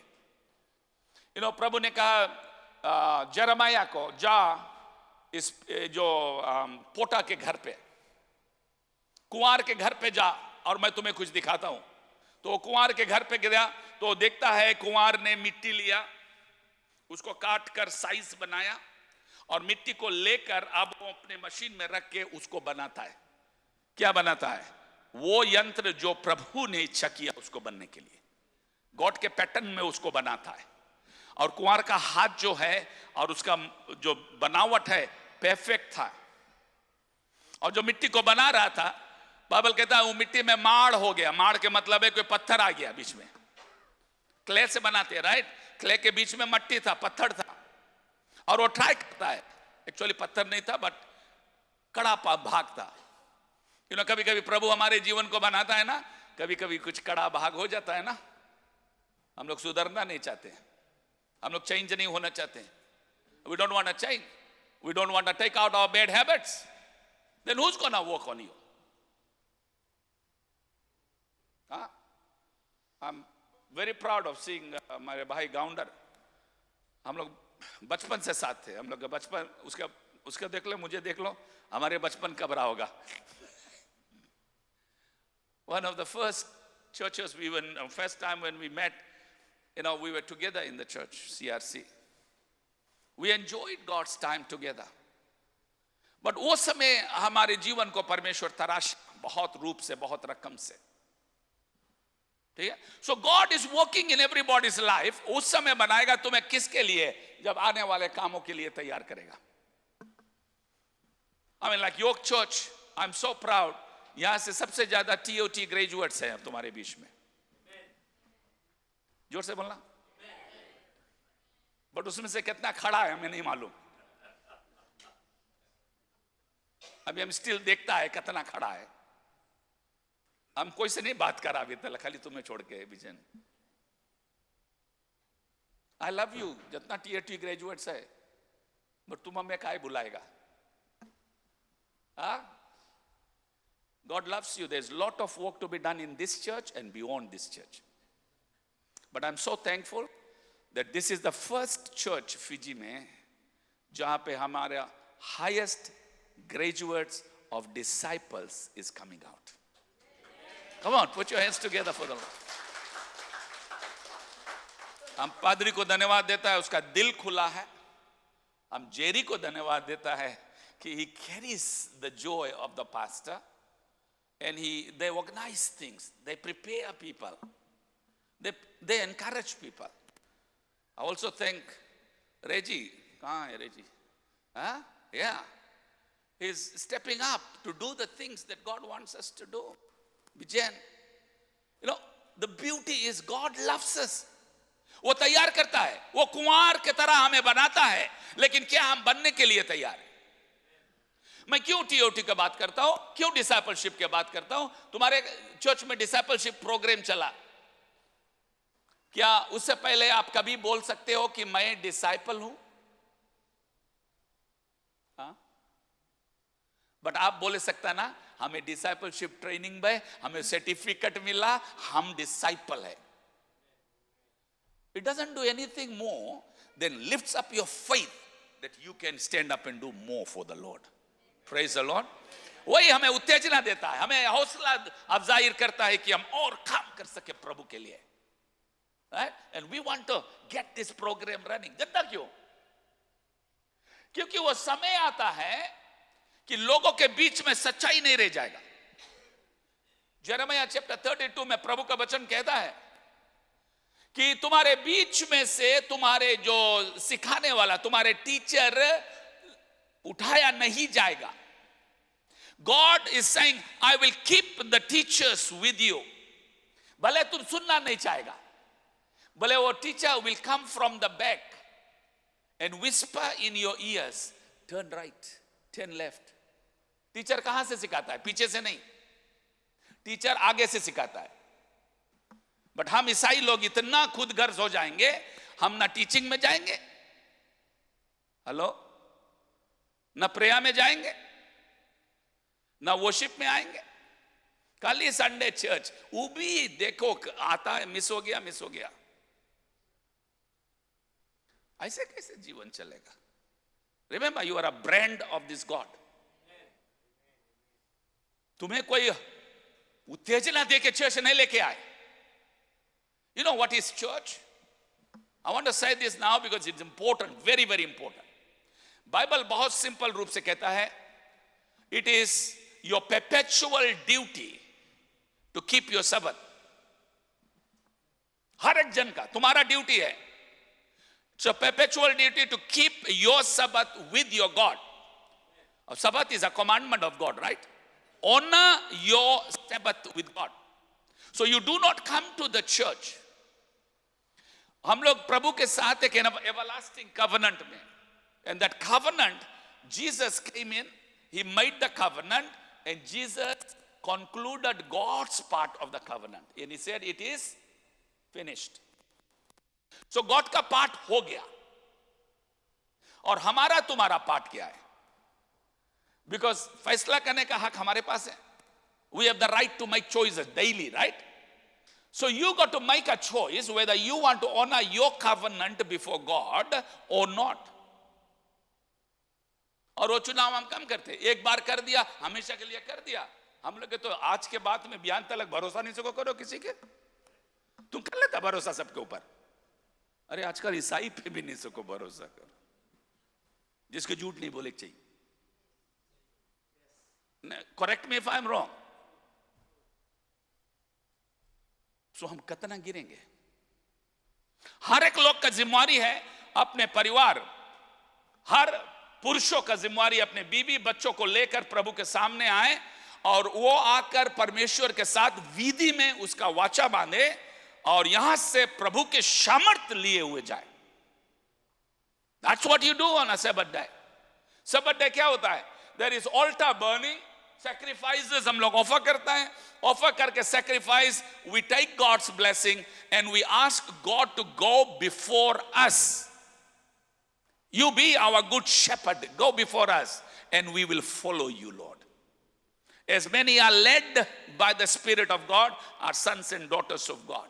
प्रभु ने कहा जरमाया को, जा इस जो पोटा के घर पे, कुंवार के घर पे जा और मैं तुम्हें कुछ दिखाता हूं. तो कुंवार के घर पे गया तो देखता है कुंवार ने मिट्टी लिया, उसको काट कर साइज बनाया और मिट्टी को लेकर अब वो अपने मशीन में रख के उसको बनाता है. क्या बनाता है? वो यंत्र जो प्रभु ने इच्छा किया उसको बनने के लिए, गॉड के पैटर्न में उसको बनाता है. और कुंवार का हाथ जो है और उसका जो बनावट है परफेक्ट था. और जो मिट्टी को बना रहा था, बाइबल कहता है वो मिट्टी में माड़ हो गया. माड़ के मतलब है कोई पत्थर आ गया बीच में. क्ले से बनाते हैं, राइट? क्ले के बीच में मट्टी था, पत्थर था, और वो ट्राई करता है. एक्चुअली पत्थर नहीं था, बट कड़ा भाग था. कभी कभी प्रभु हमारे जीवन को बनाता है ना, कभी कभी कुछ कड़ा भाग हो जाता है ना. हम लोग सुधरना नहीं चाहते, हम लोग चेंज नहीं होना चाहते. We don't want to change. We don't want to take out our bad habits. Then who's going to work on you? Huh? I'm very proud of seeing हमारे भाई गाउंडर. हम लोग बचपन से साथ थे. हम लोग का बचपन, उसका देख लो, मुझे देख लो, हमारे बचपन कब रहा होगा. One of the first churches first time when we met, we were together in the church, CRC. We enjoyed God's time together. But उस समय हमारे जीवन को परमेश्वर तराश बहुत रूप से, बहुत रकम से. ठीक है? So God is working in everybody's life. उस समय बनाएगा तुम्हें किसके लिए? जब आने वाले कामों के लिए तैयार करेगा. I mean, like York Church, I'm so proud. यहां से सबसे ज्यादा TOT ग्रेजुएट्स हैं तुम्हारे बीच में. जोर से बोलना. बट उसमें से कितना खड़ा है हमें नहीं मालूम. अभी हम स्टिल देखता है कितना खड़ा है. हम कोई से नहीं बात करा अभी तक, खाली तुम्हें छोड़ के विजन. आई लव यू जितना TOT ग्रेजुएट्स है, बट तुम हमें काहे बुलाएगा? God loves you. There's a lot of work to be done in this church and beyond this church. But I'm so thankful that this is the first church Fiji में जहाँ पे हमारा highest graduates of disciples is coming out. Come on, put your hands together for the Lord. हम पादरी को धन्यवाद देता है, उसका दिल खुला है. हम जेरी को धन्यवाद देता है कि he carries the joy of the pastor and they organize things, they prepare people, they encourage people. I also thank Reggie. कहाँ है Reggie? Huh? Yeah. He's stepping up to do the things that God wants us to do. Vijayan, you know, the beauty is God loves us. वो तैयार करता है, वो कुंवार के तरह हमें बनाता है, लेकिन क्या हम बनने के लिए तैयार हैं? मैं क्यों टीओटी की बात करता हूं, क्यों डिसाइपलशिप की बात करता हूं? तुम्हारे चर्च में डिसाइपलशिप प्रोग्राम चला, क्या उससे पहले आप कभी बोल सकते हो कि मैं डिसाइपल हूं? हाँ, बट आप बोले सकता ना, हमें डिसाइपलशिप ट्रेनिंग में हमें सर्टिफिकेट मिला, हम डिसाइपल है. It doesn't do anything more than lifts up your faith that you can stand up and do more for the Lord. Praise the Lord. वही हमें उत्तेजना देता है, हमें हौसला अफजाई करता है कि हम और काम कर सके प्रभु के लिए. Right? And we want to get this program running. जानता क्यों? क्योंकि वो समय आता है कि लोगों के बीच में सच्चाई नहीं रह जाएगा. यिर्मयाह चैप्टर 32 में प्रभु का वचन कहता है कि तुम्हारे बीच में से तुम्हारे जो सिखाने वाला, तुम्हारे टीचर उठाया नहीं जाएगा. God is saying, I will keep the teachers with you. भले तुम सुनना नहीं चाहेगा, भले वो teacher will come from the back and whisper in your ears, turn right, turn left. Teacher कहां से सिखाता है? पीछे से नहीं, टीचर आगे से सिखाता है. बट हम ईसाई लोग इतना खुद गर्ज हो जाएंगे, हम ना टीचिंग में जाएंगे, हेलो, ना प्रेयर में जाएंगे, ना वर्शिप में आएंगे. कल ही संडे चर्च, वो भी देखो आता है, मिस हो गया. ऐसे कैसे जीवन चलेगा? Remember, you are a brand of this God. तुम्हें कोई उत्तेजना दे के चर्च नहीं लेके आए. You know what is church? I want to say this now because it's important, very, very important. Bible बहुत simple रूप से कहता है, it is your perpetual duty to keep your Sabbath. हर एक जन का तुम्हारा ड्यूटी है. So perpetual duty to keep your Sabbath with your God. Sabbath is a commandment of God, right? Honor your Sabbath with God. So you do not come to the church. हम लोग प्रभु के साथ एक everlasting covenant में, and that covenant, Jesus came in, he made the covenant, and Jesus concluded God's part of the covenant, and he said it is finished. So God का part हो गया, और हमारा तुम्हारा पार्ट क्या है? Because फैसला करने का हक हमारे पास है. We have the right to make choices daily, right? So you got to make a choice whether you want to honor your covenant before God or not. और वो चुनाव हम कम करते, एक बार कर दिया, हमेशा के लिए कर दिया. हम लोग तो आज के बाद में बयान तक भरोसा नहीं सको करो किसी के. तुम कर लेता भरोसा सबके ऊपर. अरे आजकल ईसाई पे भी नहीं सको भरोसा करो, जिसके झूठ नहीं बोले चाहिए. Correct me if I am wrong. So हम कितना गिरेंगे? हर एक लोग का जिम्मेवारी है अपने परिवार, हर पुरुषों का जिम्मेवारी अपने बीवी बच्चों को लेकर प्रभु के सामने आए और वो आकर परमेश्वर के साथ विधि में उसका वाचा बांधे और यहां से प्रभु के सामर्थ लिए हुए जाए. That's what you do on a Sabbath day. Sabbath day क्या होता है? There is altar burning, sacrifices हम लोग ऑफर करते हैं. ऑफर करके sacrifice, we take God's blessing and we ask God to go before us. You be our good shepherd, go before us and we will follow you, Lord. As many are led by the Spirit of God, are sons and daughters of God.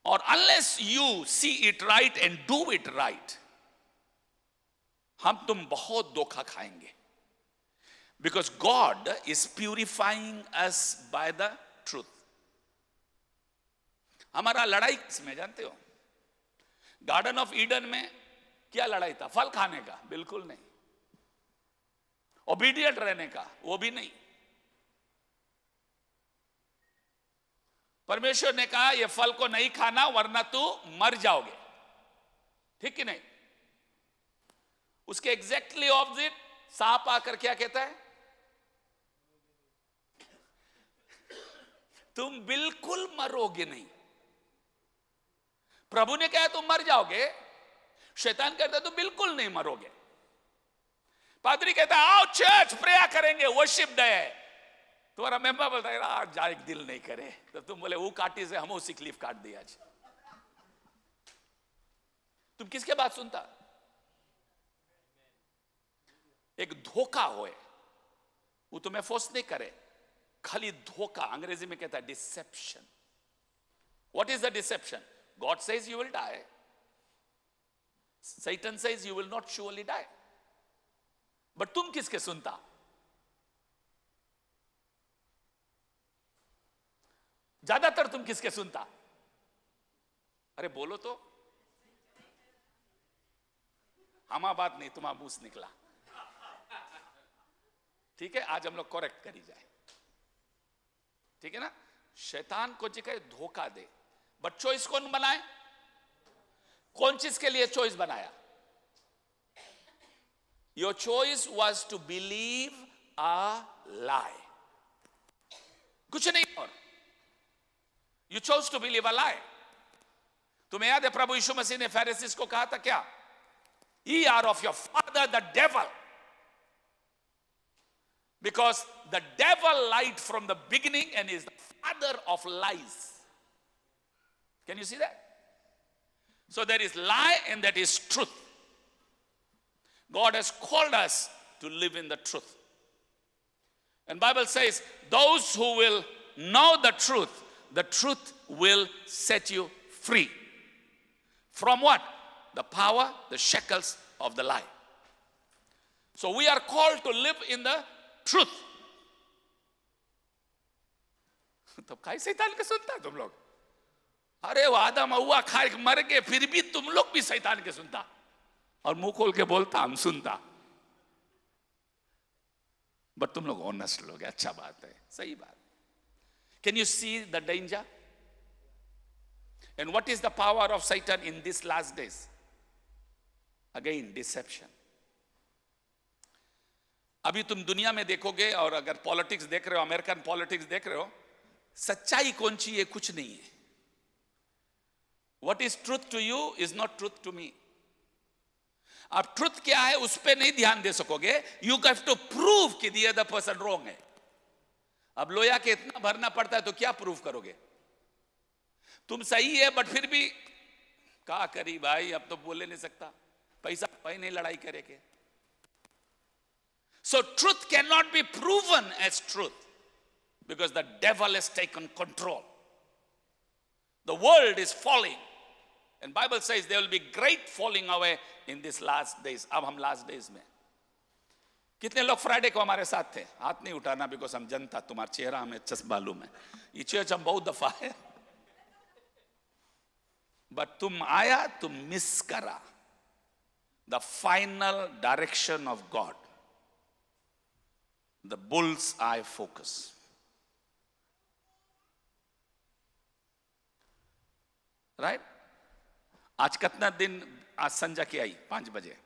or unless you see it right and do it right, हम तुम बहुत धोखा खाएंगे. Because God is purifying us by the truth. हमारा लड़ाई किसमें जानते हो? गार्डन ऑफ ईडन में क्या लड़ाई था? फल खाने का? बिल्कुल नहीं. ओबीडियंट रहने का? वो भी नहीं. परमेश्वर ने कहा ये फल को नहीं खाना वरना तू मर जाओगे. ठीक कि नहीं? उसके एग्जैक्टली ऑपोजिट सांप आकर क्या कहता है? तुम बिल्कुल मरोगे नहीं. प्रभु ने कहा तुम मर जाओगे. शैतान कहता है तुम बिल्कुल नहीं मरोगे. पादरी कहता है आओ चर्च प्रेयर करेंगे, वर्शिप डे है. तुम्हारा मेंबर बोलता है आज जा एक दिल नहीं करे, तो तुम बोले वो काटी से हम सिक लीफ काट दिया आज. तुम किसके बात सुनता? एक धोखा होए, वो तुम्हें फोर्स नहीं करे, खाली धोखा. अंग्रेजी में कहता है deception. What is the deception? God says you will die, Satan says you will not surely die. But तुम किसके सुनता? ज्यादातर तुम किसके सुनता? अरे बोलो तो. हमारा बात नहीं, तुम्हारा मुंह से निकला. ठीक है, आज हम लोग करेक्ट करी जाए. ठीक है ना? शैतान को जी कहे धोखा दे, बट चॉइस कौन बनाए? कौन चीज के लिए चॉइस बनाया? Your choice was to believe a lie. कुछ नहीं और. You chose to believe a lie. तुम्हें याद है प्रभु यीशु मसीह ने फरीसीस को कहा था क्या? Ye are of your father the devil. Because the devil lied from the beginning and is the father of lies. Can you see that? So there is lie and that is truth. God has called us to live in the truth. And Bible says those who will know the truth will set you free. From what? The power, the shackles of the lie. So we are called to live in the truth. तो काहे शैतान के सुनता तुम लोग? अरे वो आदम हव्वा खा के मर गए, फिर भी तुम लोग भी शैतान के सुनता और मुंह खोल के बोलता हम सुनता. बट तुम लोग ऑनेस्ट लोग, अच्छा बात है, सही बात. Can you see the danger? And what is the power of Satan in these last days? Again, deception. अभी तुम दुनिया में देखोगे और अगर पॉलिटिक्स देख रहे हो, अमेरिकन पॉलिटिक्स देख रहे हो, सच्चाई कौन सी है? कुछ नहीं है. What is truth to you is not truth to me. अब ट्रुथ क्या है उस पे नहीं ध्यान दे सकोगे. You have to prove कि the other person wrong है. अब लोया के इतना भरना पड़ता है तो क्या प्रूव करोगे? तुम सही है बट फिर भी क्या करी भाई, अब तो बोले नहीं सकता, पैसा भाई नहीं लड़ाई करेंगे. So truth cannot be proven as truth because the devil has taken control. The world is falling and Bible says there will be great falling away in these last days. अब हम last days में. कितने लोग Friday को हमारे साथ थे? हाथ नहीं उठाना बिकॉज हम जनता, तुम्हारा चेहरा हमें मालूम है. ये चर्च हम बहुत दफा है, बट तुम आया, तुम मिस करा the final direction of God, the bulls eye focus. Right? आज कितना दिन? आज संजा की आई 5 बजे.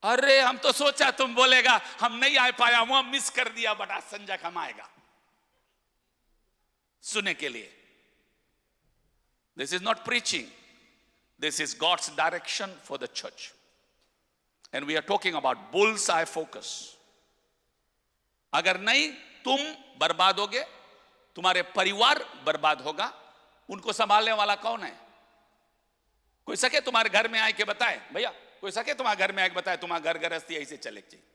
अरे हम तो सोचा तुम बोलेगा हम नहीं आ पाया, वो मिस कर दिया, बट आज संजा कम आएगा सुनने के लिए. This is not preaching, this is God's direction for the church. And we are talking about bull's eye focus. अगर नहीं तुम बर्बाद होगे, तुम्हारे परिवार बर्बाद होगा. उनको संभालने वाला कौन है? कोई सके तुम्हारे घर में आए के बताए? भैया कोई सके तुम्हारे घर में आके बताए तुम्हारा घर गृहस्थी ऐसे चले चाहिए?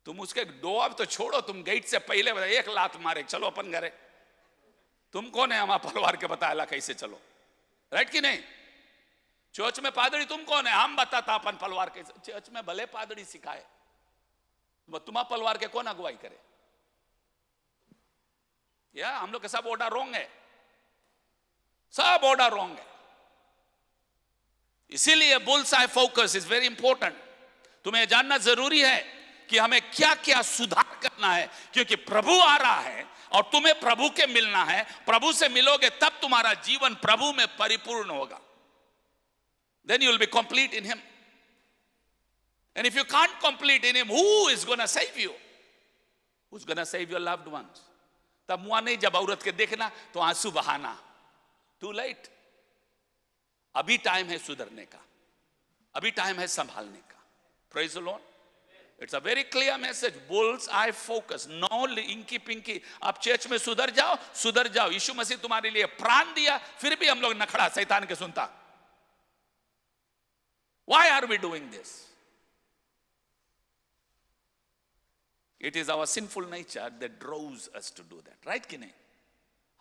तुम उसके डोर तो छोड़ो, तुम गेट से पहले बताए 1 लात मारे चलो अपन घरे. तुम कौन है हमारा पलवार के बताया कैसे चलो, राइट कि नहीं? चर्च में पादरी तुम कौन है, हम बताता अपन पलवार कैसे? चर्च में भले पादरी सिखाए, तुम्हारा पलवार के कौन अगुवाई करे? या हम लोग के सब ऑर्डर रॉन्ग है, सब ऑर्डर रॉन्ग है। इसीलिए bulls eye focus is very important. तुम्हें जानना जरूरी है कि हमें क्या क्या सुधार करना है, क्योंकि प्रभु आ रहा है और तुम्हें प्रभु के मिलना है। प्रभु से मिलोगे तब तुम्हारा जीवन प्रभु में परिपूर्ण होगा। Then you will be complete in him. And if you can't complete in him, who is going to save you? Who's going to save your loved ones? तब मुआ नहीं जब औरत के देखना तो आंसू बहाना, too late। अभी टाइम है सुधरने का, अभी टाइम है संभालने का। Praise the Lord. It's a very clear message. Bull's eye focus. No inky pinky. आप चर्च में सुधर जाओ, सुधर जाओ। यीशु मसीह तुम्हारे लिए प्राण दिया, फिर भी हम लोग नखड़ा शैतान के सुनता। Why are we doing this? It is our sinful nature that draws us to do that, right कि नहीं?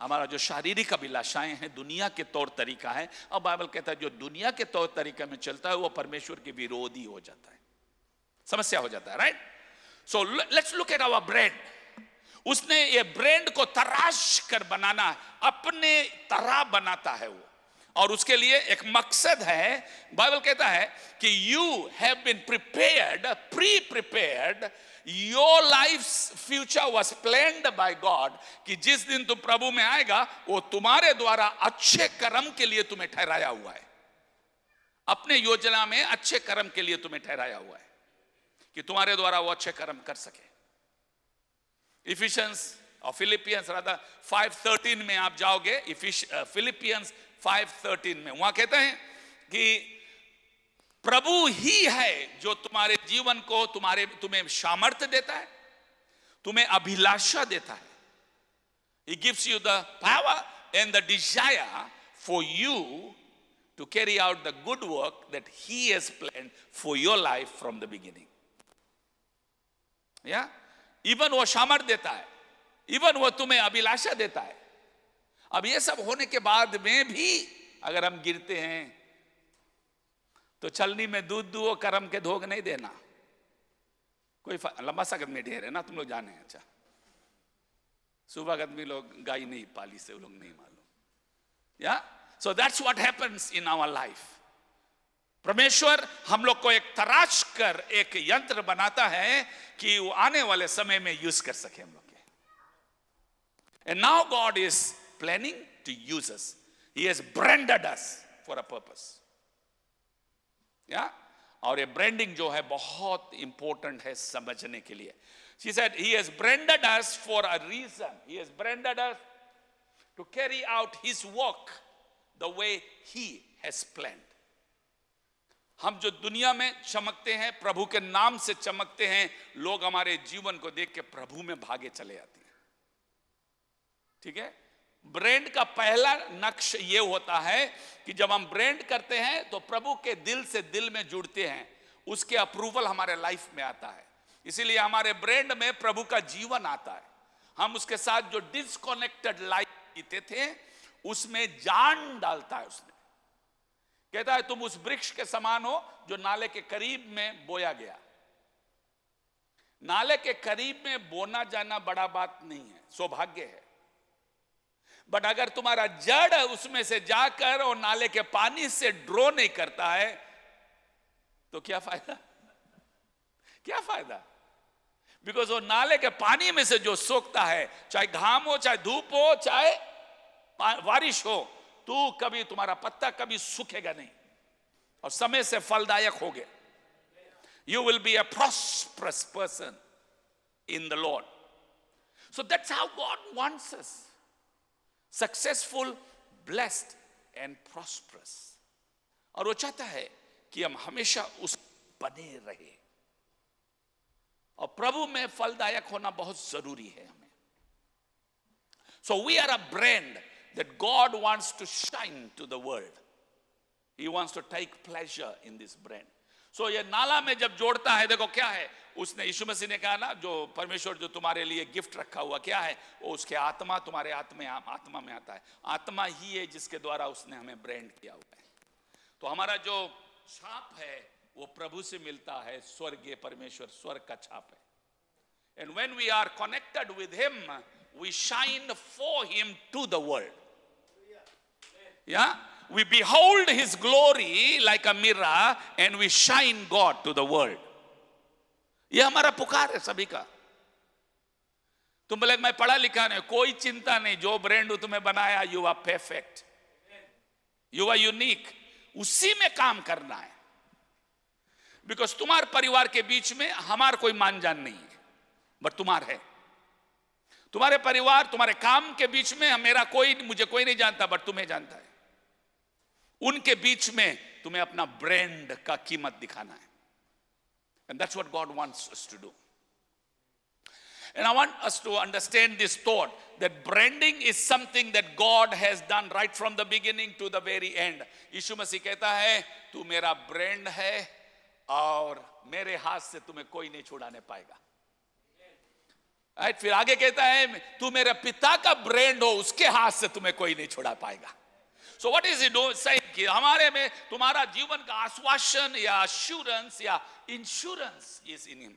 हमारा जो शारीरिक अभिलाषाएं हैं दुनिया के तौर तरीका है, और बाइबल कहता है जो दुनिया के तौर तरीका में चलता है वो परमेश्वर के विरोधी हो जाता है, समस्या हो जाता है, right? So let's look at our bread. उसने ये ब्रेड को तराश कर बनाना, अपने तरह बनाता है वो, और उसके लिए एक मकसद है। बाइबल कहता है कि you have been prepared, pre prepared, your life future was planned by God, कि जिस दिन तुम प्रभु में आएगा वो तुम्हारे द्वारा अच्छे कर्म के लिए तुम्हें ठहराया हुआ है। अपने योजना में अच्छे कर्म के लिए तुम्हें ठहराया हुआ है कि तुम्हारे द्वारा वो अच्छे कर्म कर सके। इफिशियंस और फिलिपियंस 5:13 में आप जाओगे, फिलिपियंस 5:13 में वहां कहते हैं कि प्रभु ही है जो तुम्हारे जीवन को तुम्हें सामर्थ्य देता है, तुम्हें अभिलाषा देता है। He gives you the power and the desire for you to carry out the good work that he has planned for your life from the beginning. या इवन वो सामर्थ्य देता है, इवन वो तुम्हें अभिलाषा देता है। अब ये सब होने के बाद में भी अगर हम गिरते हैं तो छलनी में दूध दुओ, कर्म के धोग नहीं देना। कोई लंबा सा कदमी ढेर है ना, तुम लोग जाने हैं। अच्छा, सुबह कदमी लोग गाय नहीं पाली से वो लोग नहीं मालूम। या so that's what happens in our life. परमेश्वर हम लोग को एक तराश कर एक यंत्र बनाता है कि वो आने वाले समय में यूज कर सके हम लोग के। And now God is planning to use us, he has branded us for a purpose. या और ये ब्रांडिंग जो है बहुत इंपॉर्टेंट है समझने के लिए। She said he has branded us for a reason. He has branded us to carry out his work the way he has planned. हम जो दुनिया में चमकते हैं, प्रभु के नाम से चमकते हैं, लोग हमारे जीवन को देख के प्रभु में भागे चले आते हैं। ठीक है? ब्रांड का पहला नक्श ये होता है कि जब हम ब्रांड करते हैं तो प्रभु के दिल से दिल में जुड़ते हैं, उसके अप्रूवल हमारे लाइफ में आता है। इसीलिए हमारे ब्रांड में प्रभु का जीवन आता है। हम उसके साथ जो डिस्कनेक्टेड लाइफ जीते थे उसमें जान डालता है। उसने कहता है तुम उस वृक्ष के समान हो जो नाले के करीब में बोया गया। नाले के करीब में बोना जाना बड़ा बात नहीं है, सौभाग्य है। बट अगर तुम्हारा जड़ उसमें से जाकर और नाले के पानी से ड्रॉ नहीं करता है तो क्या फायदा? क्या फायदा? बिकॉज वो नाले के पानी में से जो सोखता है, चाहे घाम हो, चाहे धूप हो, चाहे बारिश हो, तू कभी, तुम्हारा पत्ता कभी सूखेगा नहीं और समय से फलदायक होगे। You will be a prosperous person in the Lord. So that's how God wants us, successful, blessed and prosperous. और वो चाहता है कि हम हमेशा उस बने रहे। और प्रभु में फलदायक होना बहुत जरूरी है हमें। So we are a brand that God wants to shine to the world. He wants to take pleasure in this brand. सो ये नाला में जब जोड़ता है, देखो क्या है, उसने यीशु मसीह ने कहा ना, जो परमेश्वर जो तुम्हारे लिए गिफ्ट रखा हुआ क्या है, वो उसके आत्मा तुम्हारे आत्मा में आता है। आत्मा ही है जिसके द्वारा उसने हमें ब्रांड किया हुआ है। तो हमारा जो छाप है वो प्रभु से मिलता है, स्वर्गीय परमेश्वर, स्वर्ग का छाप है। And when we are connected with him, we shine for him to the world. Yeah, we behold his glory like a mirror and we shine God to the world. ये हमारा पुकार है सभी का। तुम बोले मैं पढ़ा लिखा नहीं, कोई चिंता नहीं, जो ब्रांड तुम्हें बनाया, you are perfect, you are unique, उसी में काम करना है। बिकॉज तुम्हारे परिवार के बीच में हमार कोई मान जान नहीं है, बट तुम्हार है। तुम्हारे परिवार, तुम्हारे काम के बीच में मेरा कोई, मुझे कोई नहीं जानता, बट तुम्हें जानता है। उनके बीच में तुम्हें अपना ब्रांड का कीमत दिखाना है। And that's what God wants us to do. And I want us to understand this thought that branding is something that God has done right from the beginning to the very end. यीशु मसीह कहता है तू मेरा brand है और मेरे हाथ से तुम्हें कोई नहीं छुड़ाने पाएगा। Right? फिर आगे कहता है तू मेरे पिता का ब्रांड हो, उसके हाथ से तुम्हें कोई नहीं छुड़ा पाएगा। So what is he saying? कि हमारे में तुम्हारा जीवन का आश्वासन या assurance या insurance is in him.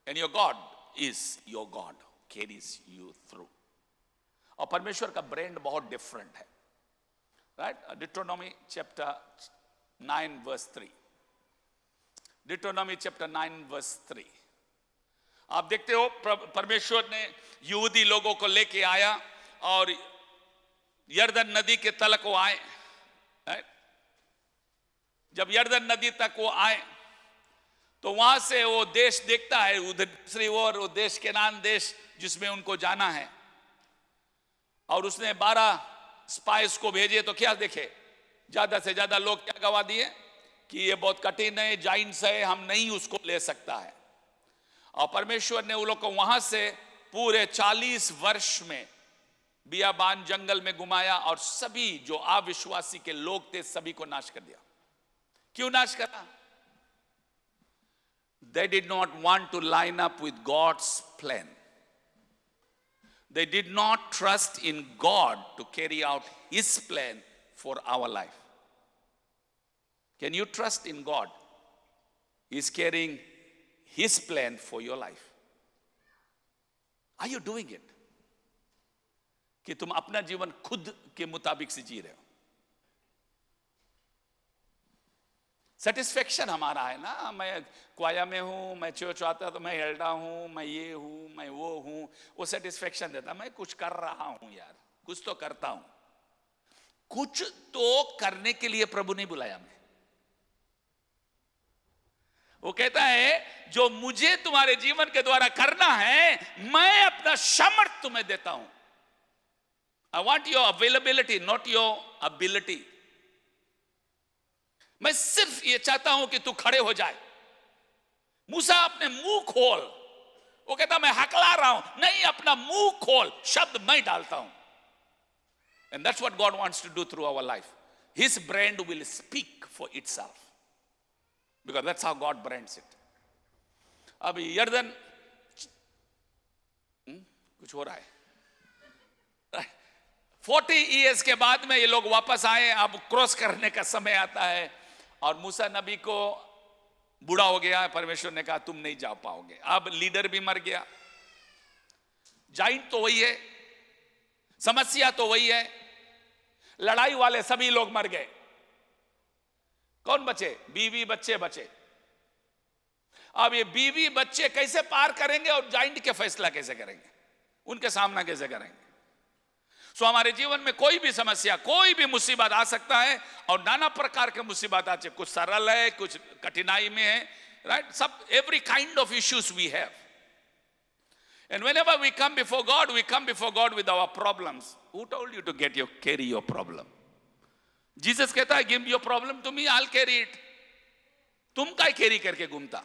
And your God is your God, carries you through. और परमेश्वर का ब्रांड बहुत डिफरेंट है। Right? Deuteronomy chapter 9 verse 3. Deuteronomy chapter 9 verse 3. आप देखते हो परमेश्वर ने यहूदी लोगों को लेके आया और यर्दन नदी के तल को आए। जब यर्दन नदी तक वो आए तो वहां से वो देश देखता है, उधर दूसरी ओर वो देश केनान देश जिसमें उनको जाना है। और उसने 12 स्पाइस को भेजे तो क्या देखे, ज्यादा से ज्यादा लोग क्या गवा दिए कि ये बहुत कठिन है, जाइंट्स है, हम नहीं उसको ले सकता है। और परमेश्वर ने उन लोग को वहां से पूरे 40 वर्ष में बियाबान जंगल में घुमाया और सभी जो अविश्वासी के लोग थे सभी को नाश कर दिया। क्यों नाश करा? They did not want to line up with God's plan. They did not trust in God to carry out his plan for our life. Can you trust in God? He's carrying his plan for your life. Are you doing it? कि तुम अपना जीवन खुद के मुताबिक से जी रहे हो। सेटिस्फेक्शन हमारा है ना, मैं क्वाया में हूं, मैं चर्च आता तो मैं एल्डा हूं, मैं ये हूं, मैं वो हूं, वो सेटिस्फेक्शन देता। मैं कुछ कर रहा हूं यार, कुछ तो करता हूं। कुछ तो करने के लिए प्रभु ने बुलाया मैं। वो कहता है जो मुझे तुम्हारे जीवन के द्वारा करना है, मैं अपना सामर्थ तुम्हें देता हूं। I want your availability, not your ability. मैं सिर्फ ये चाहता हूं कि तू खड़े हो जाए। मूसा अपने मुंह खोल, वो कहता मैं हकला रहा हूं, नहीं अपना मुंह खोल, शब्द मैं डालता हूं। And that's what God wants to do through our life. His brand will speak for itself. Because that's how God brands it. अब यर्दन कुछ हो रहा है। 40 years के बाद में ये लोग वापस आए, अब क्रॉस करने का समय आता है और मूसा नबी को बूढ़ा हो गया। परमेश्वर ने कहा तुम नहीं जा पाओगे। अब लीडर भी मर गया, जाइंट तो वही है, समस्या तो वही है, लड़ाई वाले सभी लोग मर गए। कौन बचे? बीवी बच्चे बचे। अब ये बीवी बच्चे कैसे पार करेंगे और जाइंट के फैसला कैसे करेंगे, उनके सामना कैसे करेंगे? सो हमारे जीवन में कोई भी समस्या, कोई भी मुसीबत आ सकता है और नाना प्रकार के मुसीबत आते, कुछ सरल है, कुछ कठिनाई में है, राइट? सब every kind of issues we have. And whenever we come before God with our problems. Who told you to get your carry your problem? Jesus कहता है give your problem to me, I will carry it. तुम काय carry करके घूमता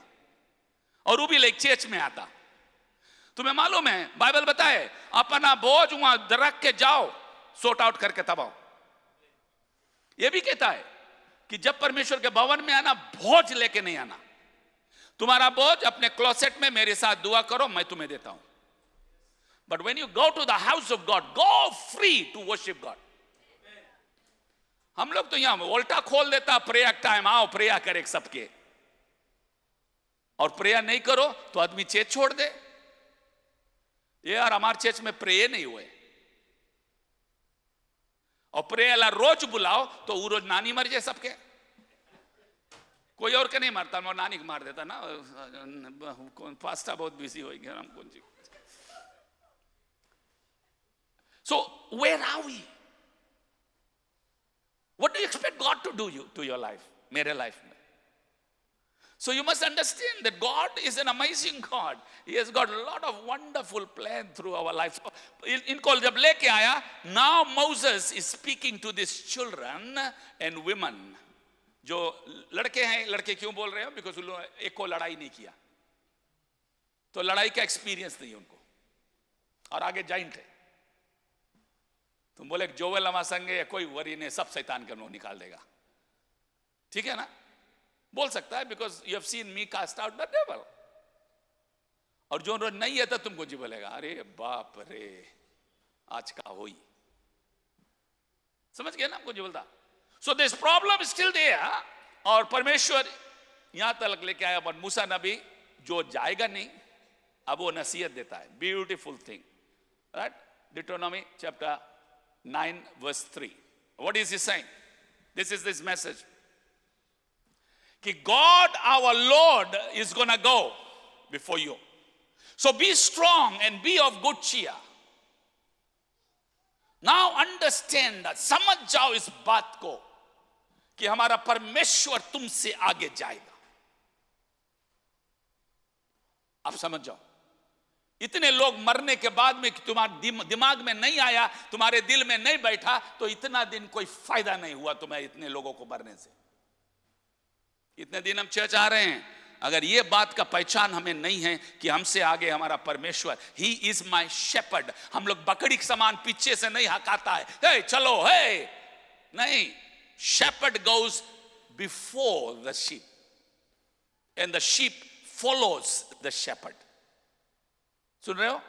और वो भी like church में आता? तुम्हें मालूम है बाइबल बताए अपना बोझ वहां रख के जाओ, सॉर्ट आउट करके तब आओ। ये भी कहता है कि जब परमेश्वर के भवन में आना, बोझ लेके नहीं आना। तुम्हारा बोझ अपने क्लोसेट में मेरे साथ दुआ करो, मैं तुम्हें देता हूं। But when you go to the house of God, go free to worship God. हम लोग तो यहां उल्टा खोल देता, प्रेयर टाइम आओ प्रेयर करे सबके, और प्रेयर नहीं करो तो आदमी चर्च छोड़ दे। ये यार हमारे चर्च में प्रेयर नहीं हुए, और प्रेयर रोज बुलाओ तो वो रोज नानी मर जाए सबके। कोई और के नहीं मारता, मैं नानी को मार देता ना, पास्ता बहुत बिजी हो गया हम कौन जी। So where are we? What do you expect God to do to your life? मेरे life में. So you must understand that God is an amazing God. He has got a lot of wonderful plan through our life. इनको जब लेके आया, now Moses is speaking to these children and women. जो लड़के हैं, लड़के क्यों बोल रहे हो? Because उन्होंने एक को लड़ाई नहीं किया, तो लड़ाई का एक्सपीरियंस नहीं उनको, और आगे जाइंट है। तुम बोले जोवेल हमारे संगे या कोई वरी ने सब शैतान का मुंह निकाल देगा, ठीक है ना? बोल सकता है, because you have seen me cast out the devil. और जो रोज नहीं है तो तुमको जी बोलेगा अरे बाप रे आज का होई, समझ गए ना हमको जी बोलता। So this problem still there, और परमेश्वर यहां तक लेके आया। पर मूसा नबी जो जाएगा नहीं, अब वो नसीहत देता है, beautiful thing, right? Deuteronomy chapter 9 verse 3. What is he saying? This is this message. कि God our Lord is gonna go before you. So be strong and be of good cheer. Now understand that, समझ जाओ इस बात को कि हमारा परमेश्वर तुमसे आगे जाएगा। आप समझ जाओ। इतने लोग मरने के बाद में तुम्हारे दिमाग में नहीं आया, तुम्हारे दिल में नहीं बैठा, तो इतना दिन कोई फायदा नहीं हुआ तुम्हें इतने लोगों को मरने से। इतने दिन हम चर्च आ रहे हैं, अगर ये बात का पहचान हमें नहीं है कि हमसे आगे हमारा परमेश्वर, ही इज माय शेपर्ड। हम लोग बकरी के समान पीछे से नहीं हकाता है, हे चलो हे, नहीं। Shepherd goes before the sheep and the sheep follows the shepherd. सुन रहे हो?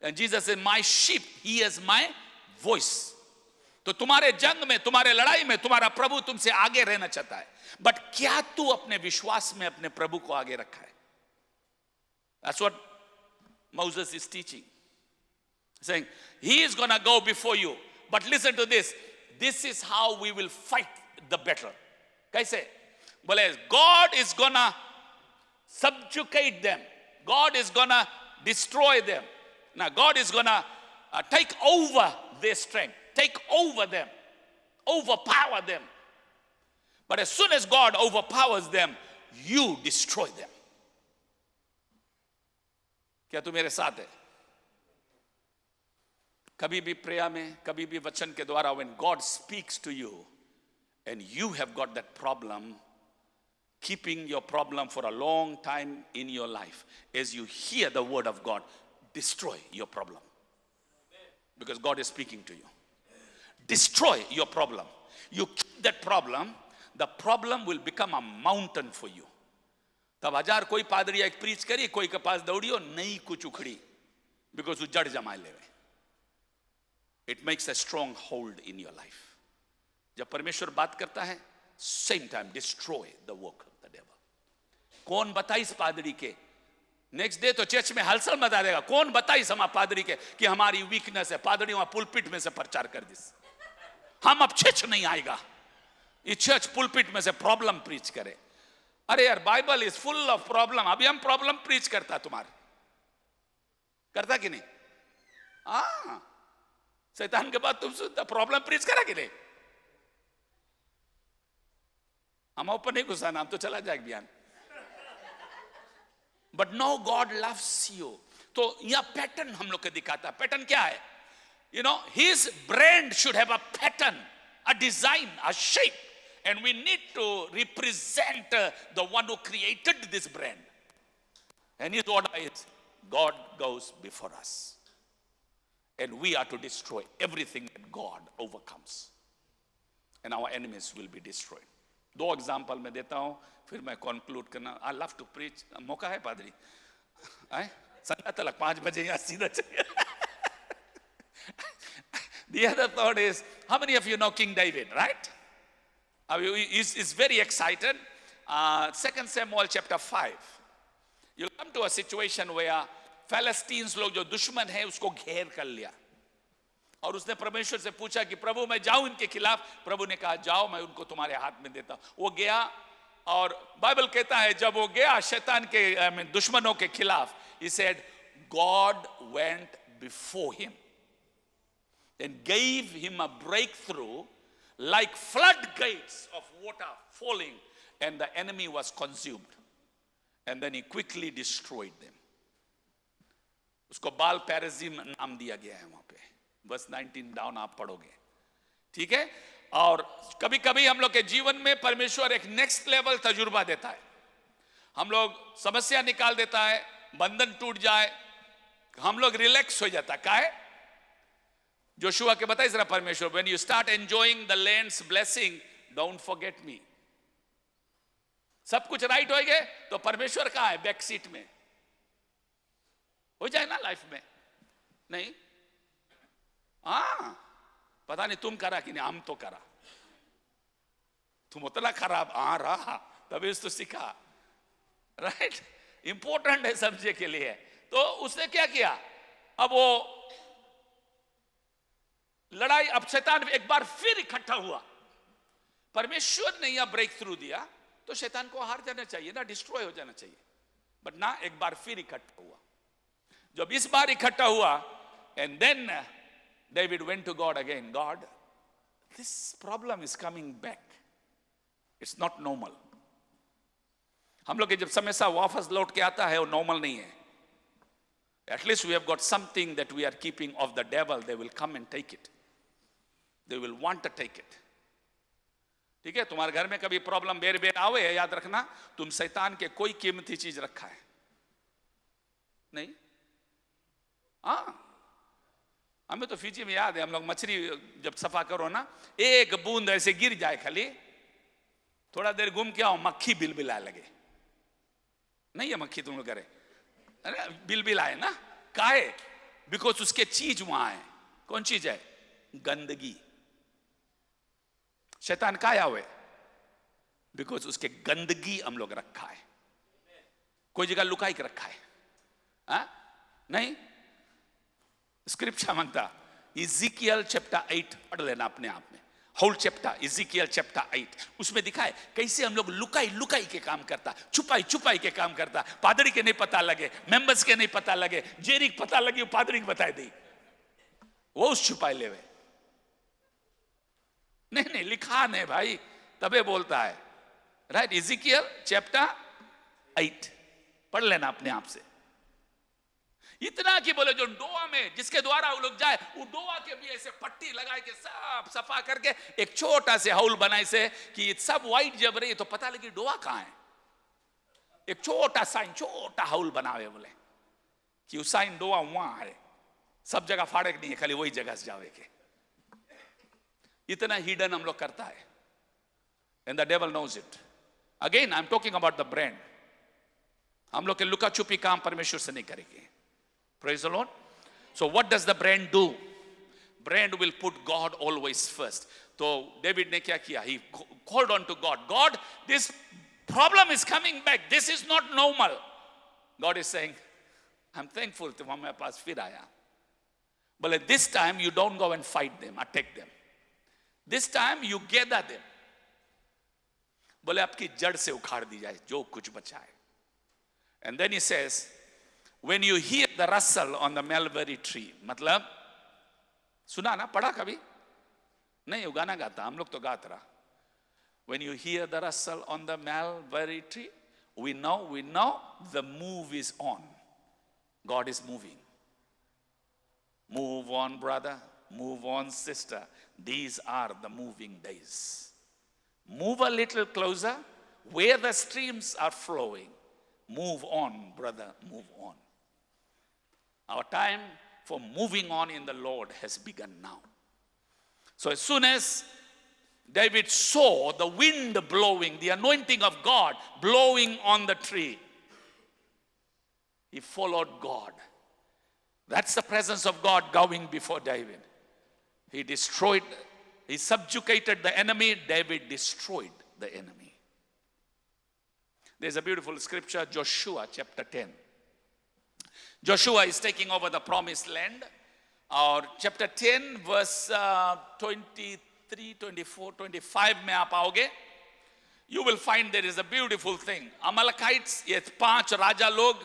And Jesus said, my sheep hears my voice. तो तुम्हारे जंग में, तुम्हारे लड़ाई में तुम्हारा प्रभु तुमसे आगे रहना चाहता है, बट क्या तू अपने विश्वास में अपने प्रभु को आगे रखा है? That's what Moses is teaching, saying he is gonna go before you, but listen to this, this is how we will fight the battle. कैसे? बोले God is gonna subjugate them, God is gonna destroy them. Now God is gonna take over their strength, take over them, overpower them. But as soon as God overpowers them, you destroy them. क्या तू मेरे साथ है? कभी भी prayer में, कभी भी वचन के द्वारा, when God speaks to you and you have got that problem, keeping your problem for a long time in your life, as you hear the word of God, destroy your problem. Because God is speaking to you. Destroy your problem. You keep that problem, the problem will become a mountain for you. तब हजार कोई पादरी एक preach करी, कोई के पास दौड़ियो, नहीं कुछ उखड़ी, because वो जड़ जमा लेवे. It makes a strong hold in your life. जब परमेश्वर बात करता है, same time destroy the work of the devil. कौन बताइस पादरी के? नेक्स्ट डे तो चर्च में हलचल मचा देगा। कौन बताइस हमारे पादरी के कि हमारी वीकनेस है? पादरी वहां पुलपिट में से प्रचार कर दिस, हम अब चर्च नहीं आएगा, ये चर्च पुलपिट में से प्रॉब्लम प्रीच करे। अरे यार Bible is full of problem, अभी हम प्रॉब्लम प्रीच करता, तुम्हारे करता कि नहीं? हाँ, शैतान के बाद तुम प्रॉब्लम प्रीच करा कि नहीं? हम ऊपर नहीं घुसाना, हम तो चला जाएगा बयान। But no, God loves you. तो यह पैटर्न हम लोग को दिखाता है। पैटर्न क्या है? You know, his brand should have a pattern, a design, a shape, and we need to represent the one who created this brand. And his order is, God goes before us, and we are to destroy everything that God overcomes, and our enemies will be destroyed. 2 example मैं देता हूं, फिर मैं conclude करना। I love to preach. मौका है पादरी? आए संध्या तक 5 बजे यहाँ सीधा चाहिए। The other thought is, how many of you know King David, right? He's very excited. 2 Samuel chapter 5. You come to a situation where Philistines लोग जो दुश्मन है उसको घेर कर लिया, और उसने परमेश्वर से पूछा कि प्रभु मैं जाऊं इनके खिलाफ। प्रभु ने कहा जाओ, मैं उनको तुम्हारे हाथ में देता हूं। वो गया, और बाइबल कहता है जब वो गया शैतान के दुश्मनों के खिलाफ, he said God went before him and gave him a breakthrough like floodgates of water falling, and the enemy was consumed, and then he quickly destroyed them. उसको बाल पैरजिम नाम दिया गया है वहां पे, बस 19 डाउन आप पढ़ोगे, ठीक है। और कभी कभी हम लोग के जीवन में परमेश्वर एक नेक्स्ट लेवल तजुर्बा देता है। हम लोग समस्या निकाल देता है, बंधन टूट जाए, हम लोग रिलैक्स हो जाता। क्या है जोशुआ के बताइए जरा परमेश्वर, when you start enjoying the land's blessing, don't forget me। सब कुछ राइट हो गए तो परमेश्वर कहाँ है? बैक सीट में हो जाए ना लाइफ में। नहीं, हाँ पता नहीं तुम करा कि नहीं, हम तो करा। तुम उतना खराब रहा तभी तो सीखा, राइट। इंपॉर्टेंट है समझे के लिए। तो उसने क्या किया? अब वो लड़ाई, अब शैतान एक बार फिर इकट्ठा हुआ। परमेश्वर ने यह ब्रेक थ्रू दिया तो शैतान को हार जाना चाहिए ना, डिस्ट्रॉय हो जाना चाहिए, बट ना एक बार फिर इकट्ठा हुआ। जब इस बार इकट्ठा हुआ, and then David went to God again, God this problem is coming back, it's not normal. हम लोग के जब समस्या वापस लौट के आता है वो नॉर्मल नहीं है। At least we have got something that we are keeping of the devil. They will come and take it. They will want to take it. ठीक है, तुम्हारे घर में कभी प्रॉब्लम बेर बेर आवे, याद रखना तुम शैतान के कोई कीमती चीज रखा है नहीं। हमें तो फिजी में याद है, हम लोग मछली जब सफा करो ना, एक बूंद ऐसे गिर जाए खाली, थोड़ा देर घूम के आओ, मक्खी बिलबिला लगे। नहीं है मक्खी तुम लोग करे, अरे बिलबिल आए ना, काहे? बिकॉज उसके चीज वहां है। कौन चीज है? गंदगी। शैतान काया हुए? बिकॉज उसके गंदगी हम लोग रखा है, कोई जगह लुकाई के रखा है। नहीं, स्क्रिप्चर मांगता इज़िकियल चैप्टर 8 पढ़ लेना अपने आप में, होल चैप्टर इज़िकियल चैप्टर 8, उसमें दिखाए कैसे हम लोग लुकाई लुकाई के काम करता, छुपाई छुपाई के काम करता। पादरी के नहीं पता लगे, मेंबर्स के नहीं पता लगे, जेरी के पता लगे, पादरी को बताए दी, वो उस छुपाई लेवे। नहीं लिखा नहीं भाई, तबे बोलता है, राइट। इज़िकियल चैप्टर 8 पढ़ लेना अपने आप से। इतना कि बोले जो डोआ में जिसके द्वारा वो लोग जाए, वो डोआ के भी ऐसे पट्टी लगा के सब सफा करके एक छोटा से हाउल बनाए से कि सब वाइट जब रही तो पता लगी डोआ कहां है। एक छोटा साइन, छोटा हाउल बनावे बोले कि वो साइन डोआ वहां है, सब जगह फाड़े नहीं है, खाली वही जगह से जावे के। इतना हिडन हम लोग करता है, and the devil knows it. Again I am talking about the brand. हम लोग के लुका छुपी काम परमेश्वर से नहीं करेंगे। Praise the Lord. So what does the brand do? Brand will put God always first. So David ने क्या किया? He called on to God. God, this problem is coming back. This is not normal. God is saying, I'm thankful to हमारे पास फिर आया। बोले this time you don't go and fight them, attack them. This time you gather them. बोले आपकी जड़ से उखाड़ दी जाए जो कुछ बचा है। And then he says, when you hear the rustle on the mulberry tree, मतलब सुना ना, पढ़ा कभी? नहीं, वो गाना गाता, हम लोग तो गाता रहा। When you hear the rustle on the mulberry tree, we know the move is on. God is moving. Move on, brother. Move on, sister. These are the moving days. Move a little closer where the streams are flowing. Move on, brother. Move on. Our time for moving on in the Lord has begun now. So as soon as David saw the wind blowing, the anointing of God blowing on the tree. He followed God. That's the presence of God going before David. He subjugated the enemy. David destroyed the enemy. There's a beautiful scripture, Joshua chapter 10. Joshua is taking over the promised land. Or chapter 10 verse 23, 24, 25 में आप आओगे. You will find there is a beautiful thing. Amalekites, ये 5 राजा लोग,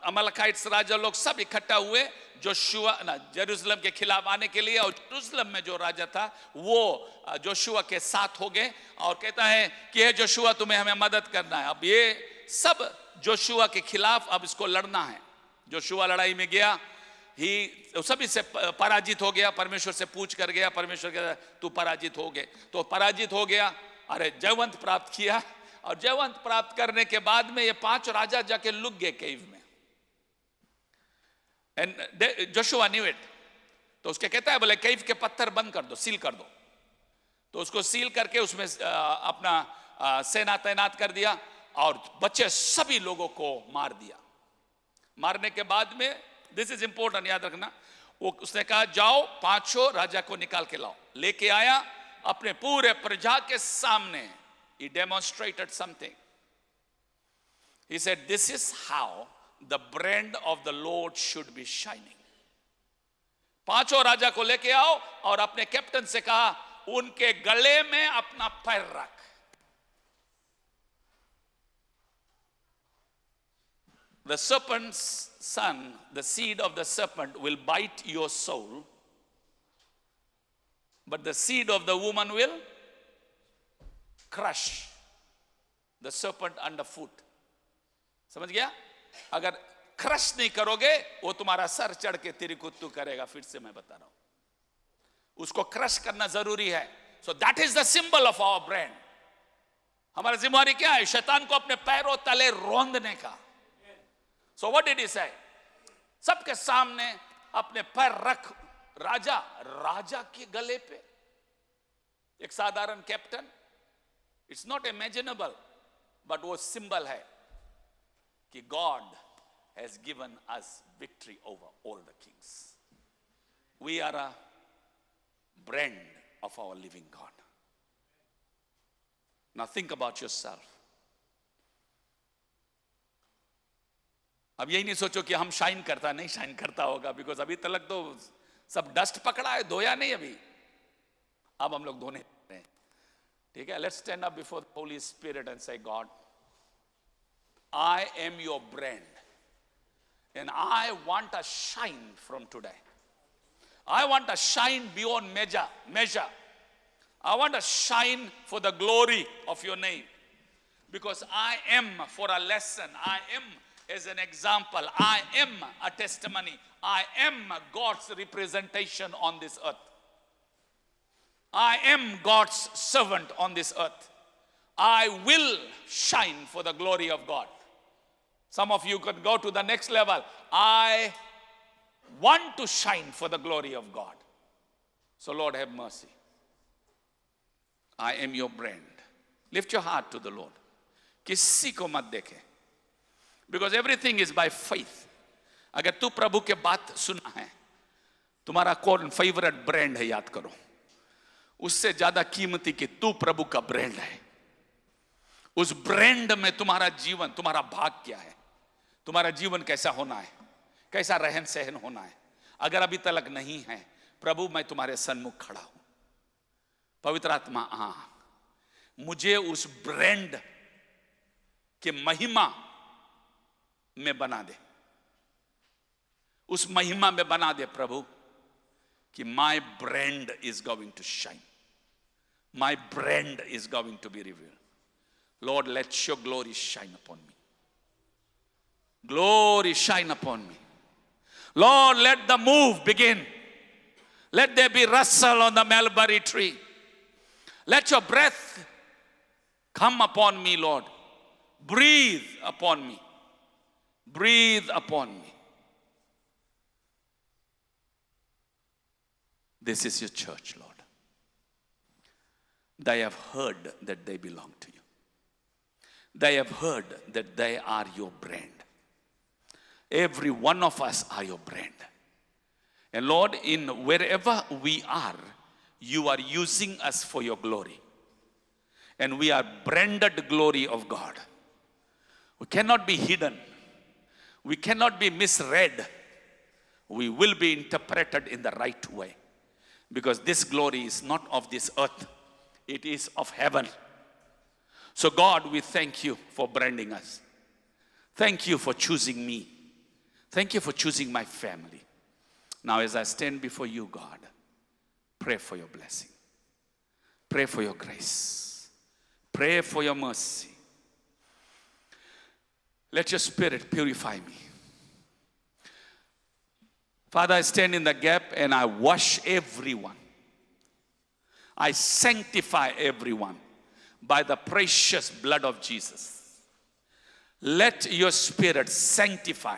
Amalekites राजा लोग सब इकट्ठा हुए Jerusalem के खिलाफ आने के लिए. और जेरूशलेम में जो राजा था वो जोशुआ के साथ हो गए और कहता है कि हे जोशुआ, तुम्हें हमें मदद करना है. अब ये सब जोशुआ के खिलाफ अब इसको लड़ना है. जोशुआ लड़ाई में गया, सभी से पराजित हो गया. परमेश्वर से पूछ कर गया, परमेश्वर कहता तू पराजित हो गए. तो पराजित हो गया, अरे जयवंत प्राप्त किया. और जयवंत प्राप्त करने के बाद में ये 5 राजा जाके लुक गए केव में. And Joshua knew it. तो उसके कहता है बोले केव के पत्थर बंद कर दो, सील कर दो. तो उसको सील करके उसमें अपना सेना तैनात कर दिया और बचे सभी लोगों को मार दिया. मारने के बाद में, दिस इज इंपॉर्टेंट, याद रखना, वो उसने कहा जाओ 5 राजा को निकाल के लाओ. लेके आया अपने पूरे प्रजा के सामने. He demonstrated something. He said, this is how the brand of the Lord should be shining. 5 राजा को लेके आओ और अपने कैप्टन से कहा उनके गले में अपना पैर रख. The serpent's son, the seed of the serpent will bite your soul, but the seed of the woman will crush the serpent underfoot. समझ गया? अगर क्रश नहीं करोगे वो तुम्हारा सर चढ़ के तेरी कुत्तू करेगा. फिर से मैं बता रहा हूं, उसको क्रश करना जरूरी है. So that is the symbol of our brand. हमारा जिम्मेवारी क्या है? शैतान को अपने पैरों तले रौंदने का. So what did he say? सबके सामने अपने पैर रख. राजा के गले पे एक साधारण captain. It's not imaginable, but वो symbol है कि God has given us victory over all the kings. We are a brand of our living God. Now think about yourself. अब यही नहीं सोचो कि हम शाइन करता, नहीं शाइन करता होगा, बिकॉज अभी तक तो सब डस्ट पकड़ा है, धोया नहीं अभी. अब हम लोग धोने हैं. ठीक है, let's stand up before the Holy Spirit and say, God, I am your brand and I want a shine from today. I want a shine beyond measure. I want a shine for the glory of your name, because I am for a lesson. I am as an example. I am a testimony. I am God's representation on this earth. I am God's servant on this earth. I will shine for the glory of God. Some of you could go to the next level. I want to shine for the glory of God. So Lord, have mercy. I am your brand. Lift your heart to the Lord. किसी को मत देखे. Because everything is by faith. अगर तू प्रभु के बात सुना है, तुम्हारा कौन फेवरेट ब्रांड है याद करो. उससे ज्यादा कीमती कि तू प्रभु का ब्रांड है. उस ब्रांड में तुम्हारा जीवन, तुम्हारा भाग क्या है, तुम्हारा जीवन कैसा होना है, कैसा रहन सहन होना है. अगर अभी तक नहीं है, प्रभु मैं तुम्हारे सन्मुख खड़ा हूं. पवित्र आत्मा मुझे उस ब्रांड के महिमा में बना दे. उस महिमा में बना दे प्रभु कि my brand is going to shine. My brand is going to be revealed. Lord, let your glory shine upon me. Glory shine upon me. Lord, let the move begin. Let there be rustle on the mulberry tree. Let your breath come upon me, Lord. Breathe upon me. Breathe upon me. This is your church, Lord. they have heard that they belong to you. They have heard that they are your brand. Every one of us are your brand. And Lord, in wherever we are, you are using us for your glory. And we are branded glory of God. We cannot be hidden. We cannot be misread. We will be interpreted in the right way. Because this glory is not of this earth. It is of heaven. So God, we thank you for branding us. Thank you for choosing me. Thank you for choosing my family. Now as I stand before you, God, pray for your blessing. Pray for your grace. Pray for your mercy. Let your spirit purify me. Father, I stand in the gap and I wash everyone. I sanctify everyone by the precious blood of Jesus. Let your spirit sanctify.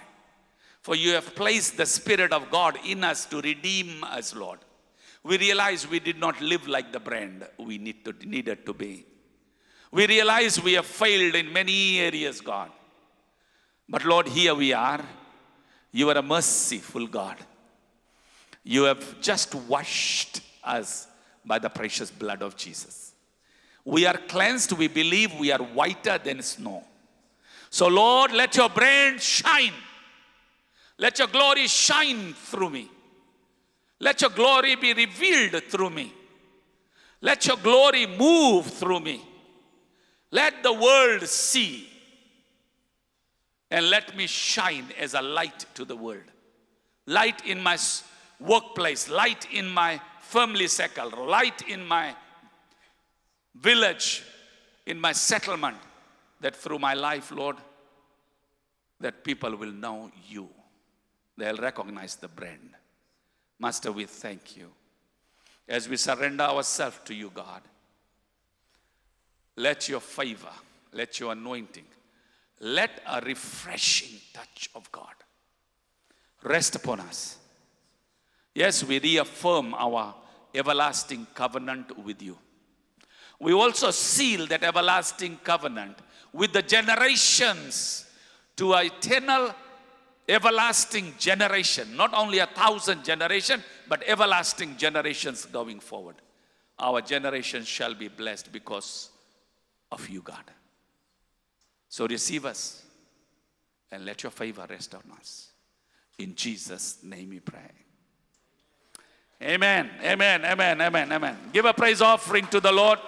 For you have placed the Spirit of God in us to redeem us, Lord. We realize we did not live like the brand we needed to be. We realize we have failed in many areas, God. But Lord, here we are. You are a merciful God. You have just washed us by the precious blood of Jesus. We are cleansed. We believe we are whiter than snow. So Lord, let your brand shine. Let your glory shine through me. Let your glory be revealed through me. Let your glory move through me. Let the world see. And let me shine as a light to the world. Light in my workplace, light in my family circle, light in my village, in my settlement, that through my life, Lord, that people will know you. They'll recognize the brand. Master, we thank you. As we surrender ourselves to you, God, let your favor, let your anointing, let a refreshing touch of God rest upon us. Yes, we reaffirm our everlasting covenant with you. We also seal that everlasting covenant with the generations to an eternal, everlasting generation. Not only 1,000 generations, but everlasting generations going forward. Our generation shall be blessed because of you, God. So receive us and let your favor rest on us. In Jesus' name we pray. Amen, amen, amen, amen, amen. Give a praise offering to the Lord.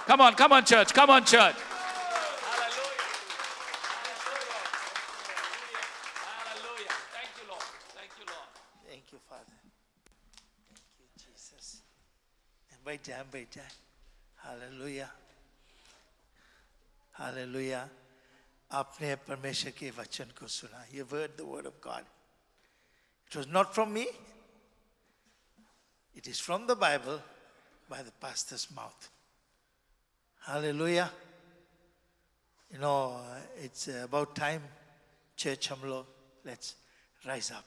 Come on, church, come on, church. Hallelujah. Hallelujah. Thank you, Lord. Thank you, Lord. Thank you, Father. Thank you, Jesus. बैठ जाए. Hallelujah. Hallelujah. आपने परमेश्वर के वचन को सुना. You heard the word of God. It was not from me. It is from the Bible by the pastor's mouth. Hallelujah. You know, it's about time, church, hum log, let's rise up.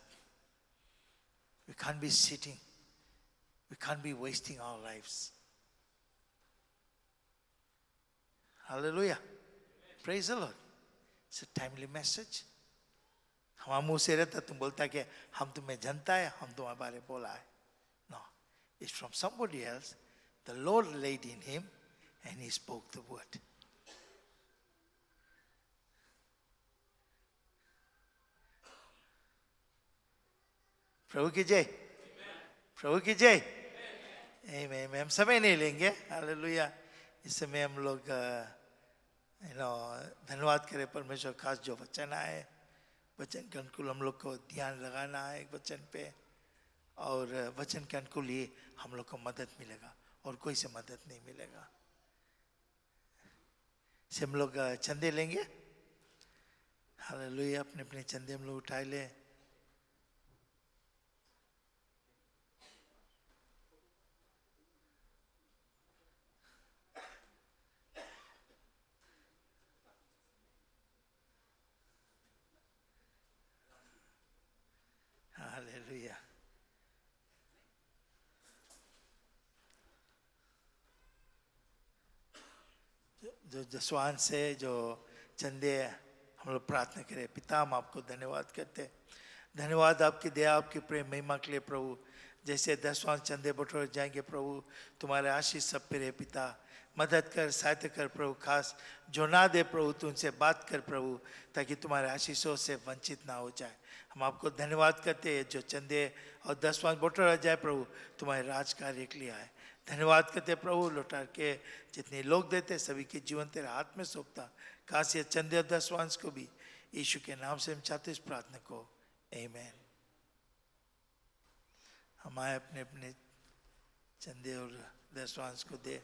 We can't be sitting. We can't be wasting our lives. Hallelujah. Praise the Lord. It's a timely message. हमारे मुंह से रहता तुम बोलता कि हम तुम्हें जानता है, हम तुम्हारे बारे में बोला है. No, it's from somebody else. The Lord laid in him and he spoke the word. प्रभु की जय. प्रभु की जय. Amen. हम समय नहीं लेंगे. Hallelujah. इस समय हम लोग धन्यवाद करें परमेश्वर खास जो वचन आए. वचन के अनुकूल हम लोग को ध्यान लगाना है एक वचन पे, और वचन के अनुकूल ही हम लोग को मदद मिलेगा और कोई से मदद नहीं मिलेगा. से हम लोग चंदे लेंगे. हालेलुया. अपने अपने चंदे हम लोग उठा ले. हालेलुया. जो जसवान से जो चंदे हम लोग प्रार्थना करें। पिता हम आपको धन्यवाद करते हैं, धन्यवाद आपकी दया आपकी प्रेम महिमा के लिए प्रभु। जैसे दसवां चंदे बटोरे जाएंगे प्रभु, तुम्हारे आशीष सब पे रहे पिता। मदद कर, सहायता कर प्रभु, खास जो ना दे प्रभु तू उनसे बात कर प्रभु, ताकि तुम्हारे आशीषों से वंचित ना हो जाए। हम आपको धन्यवाद करते हैं जो चंदे और दसवां बटोरा जाए प्रभु तुम्हारे राज कार्य के लिए आए। धन्यवाद करते प्रभु, लौटा के जितने लोग देते सभी के जीवन तेरे हाथ में सौंपता। खास ये चंदे और दसवांश को भी यीशु के नाम से हम चाहते इस प्रार्थना को, आमीन। हम आए अपने अपने चंदे और दसवांश को दे।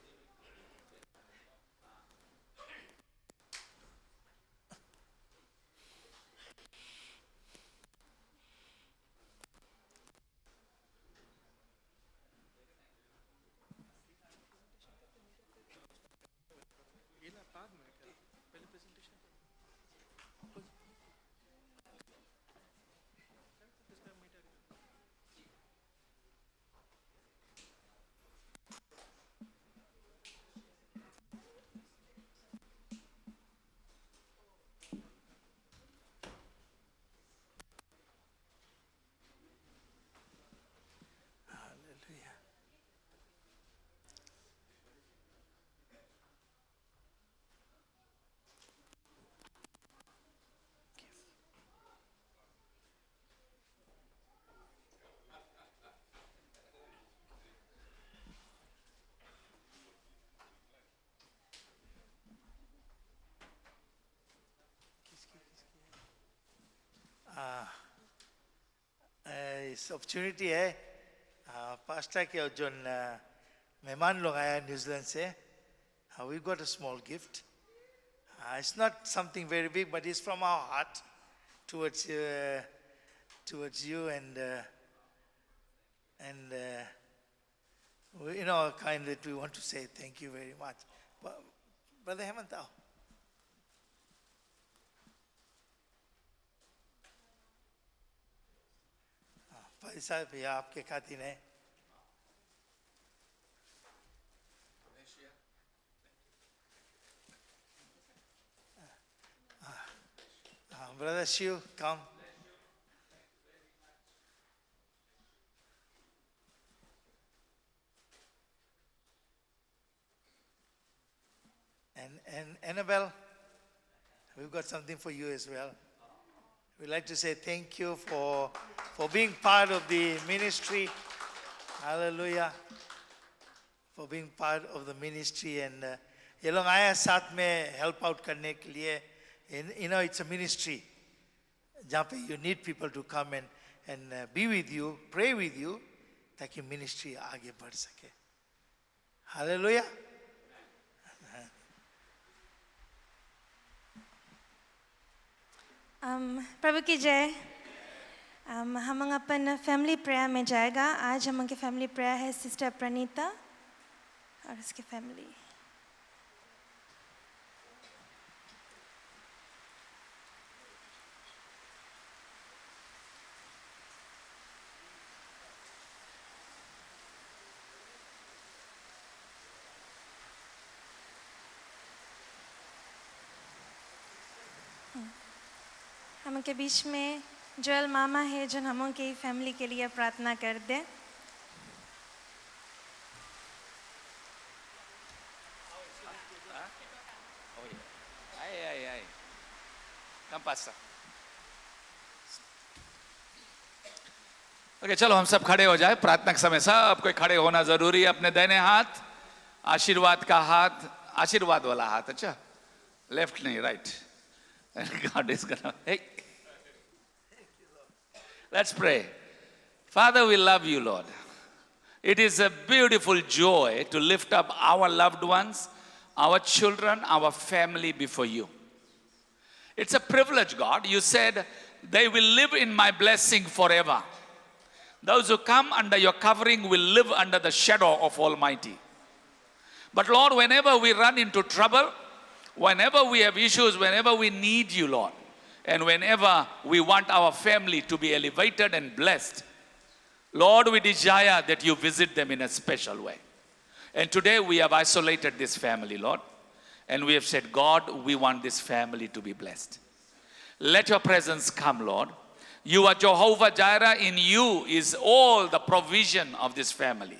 इस अपॉर्चुनिटी है पास्टा के जो मेहमान लोग आया न्यूजीलैंड से, we got a small gift. It's not something very big, but it's from our heart towards you and you know, kind that we want to say thank you very much. Brother Hemantao. भाई साहब भैया आपके खातिर है। Brother Shiv, come. And Annabelle, we've got something for you as well. We'd like to say thank you for being part of the ministry. Hallelujah. For being part of the ministry. And ये लोग आए साथ में help out करने के लिए. You know, it's a ministry. जहाँ पे you need people to come and be with you, pray with you, ताकि ministry आगे बढ़ सके. Hallelujah. प्रभु की जय। हम अपन फैमिली प्रेयर में जाएगा। आज हम के फैमिली प्रेयर है सिस्टर प्रणीता और उसके फैमिली। हम के बीच में जोएल मामा है जो हम के फैमिली के लिए प्रार्थना कर दे। ओके, चलो हम सब खड़े हो जाए प्रार्थना के समय। सब कोई खड़े होना जरूरी है। अपने दाहिने हाथ आशीर्वाद का हाथ, आशीर्वाद वाला हाथ, अच्छा लेफ्ट नहीं, right. God is gonna, hey. Let's pray. Father, we love you, Lord. It is a beautiful joy to lift up our loved ones, our children, our family before you. It's a privilege, God. You said they will live in my blessing forever. Those who come under your covering will live under the shadow of Almighty. But Lord, whenever we run into trouble, whenever we have issues, whenever we need you, Lord, and whenever we want our family to be elevated and blessed, Lord, we desire that you visit them in a special way. And today we have isolated this family, Lord. And we have said, God, we want this family to be blessed. Let your presence come, Lord. You are Jehovah Jireh. In you is all the provision of this family.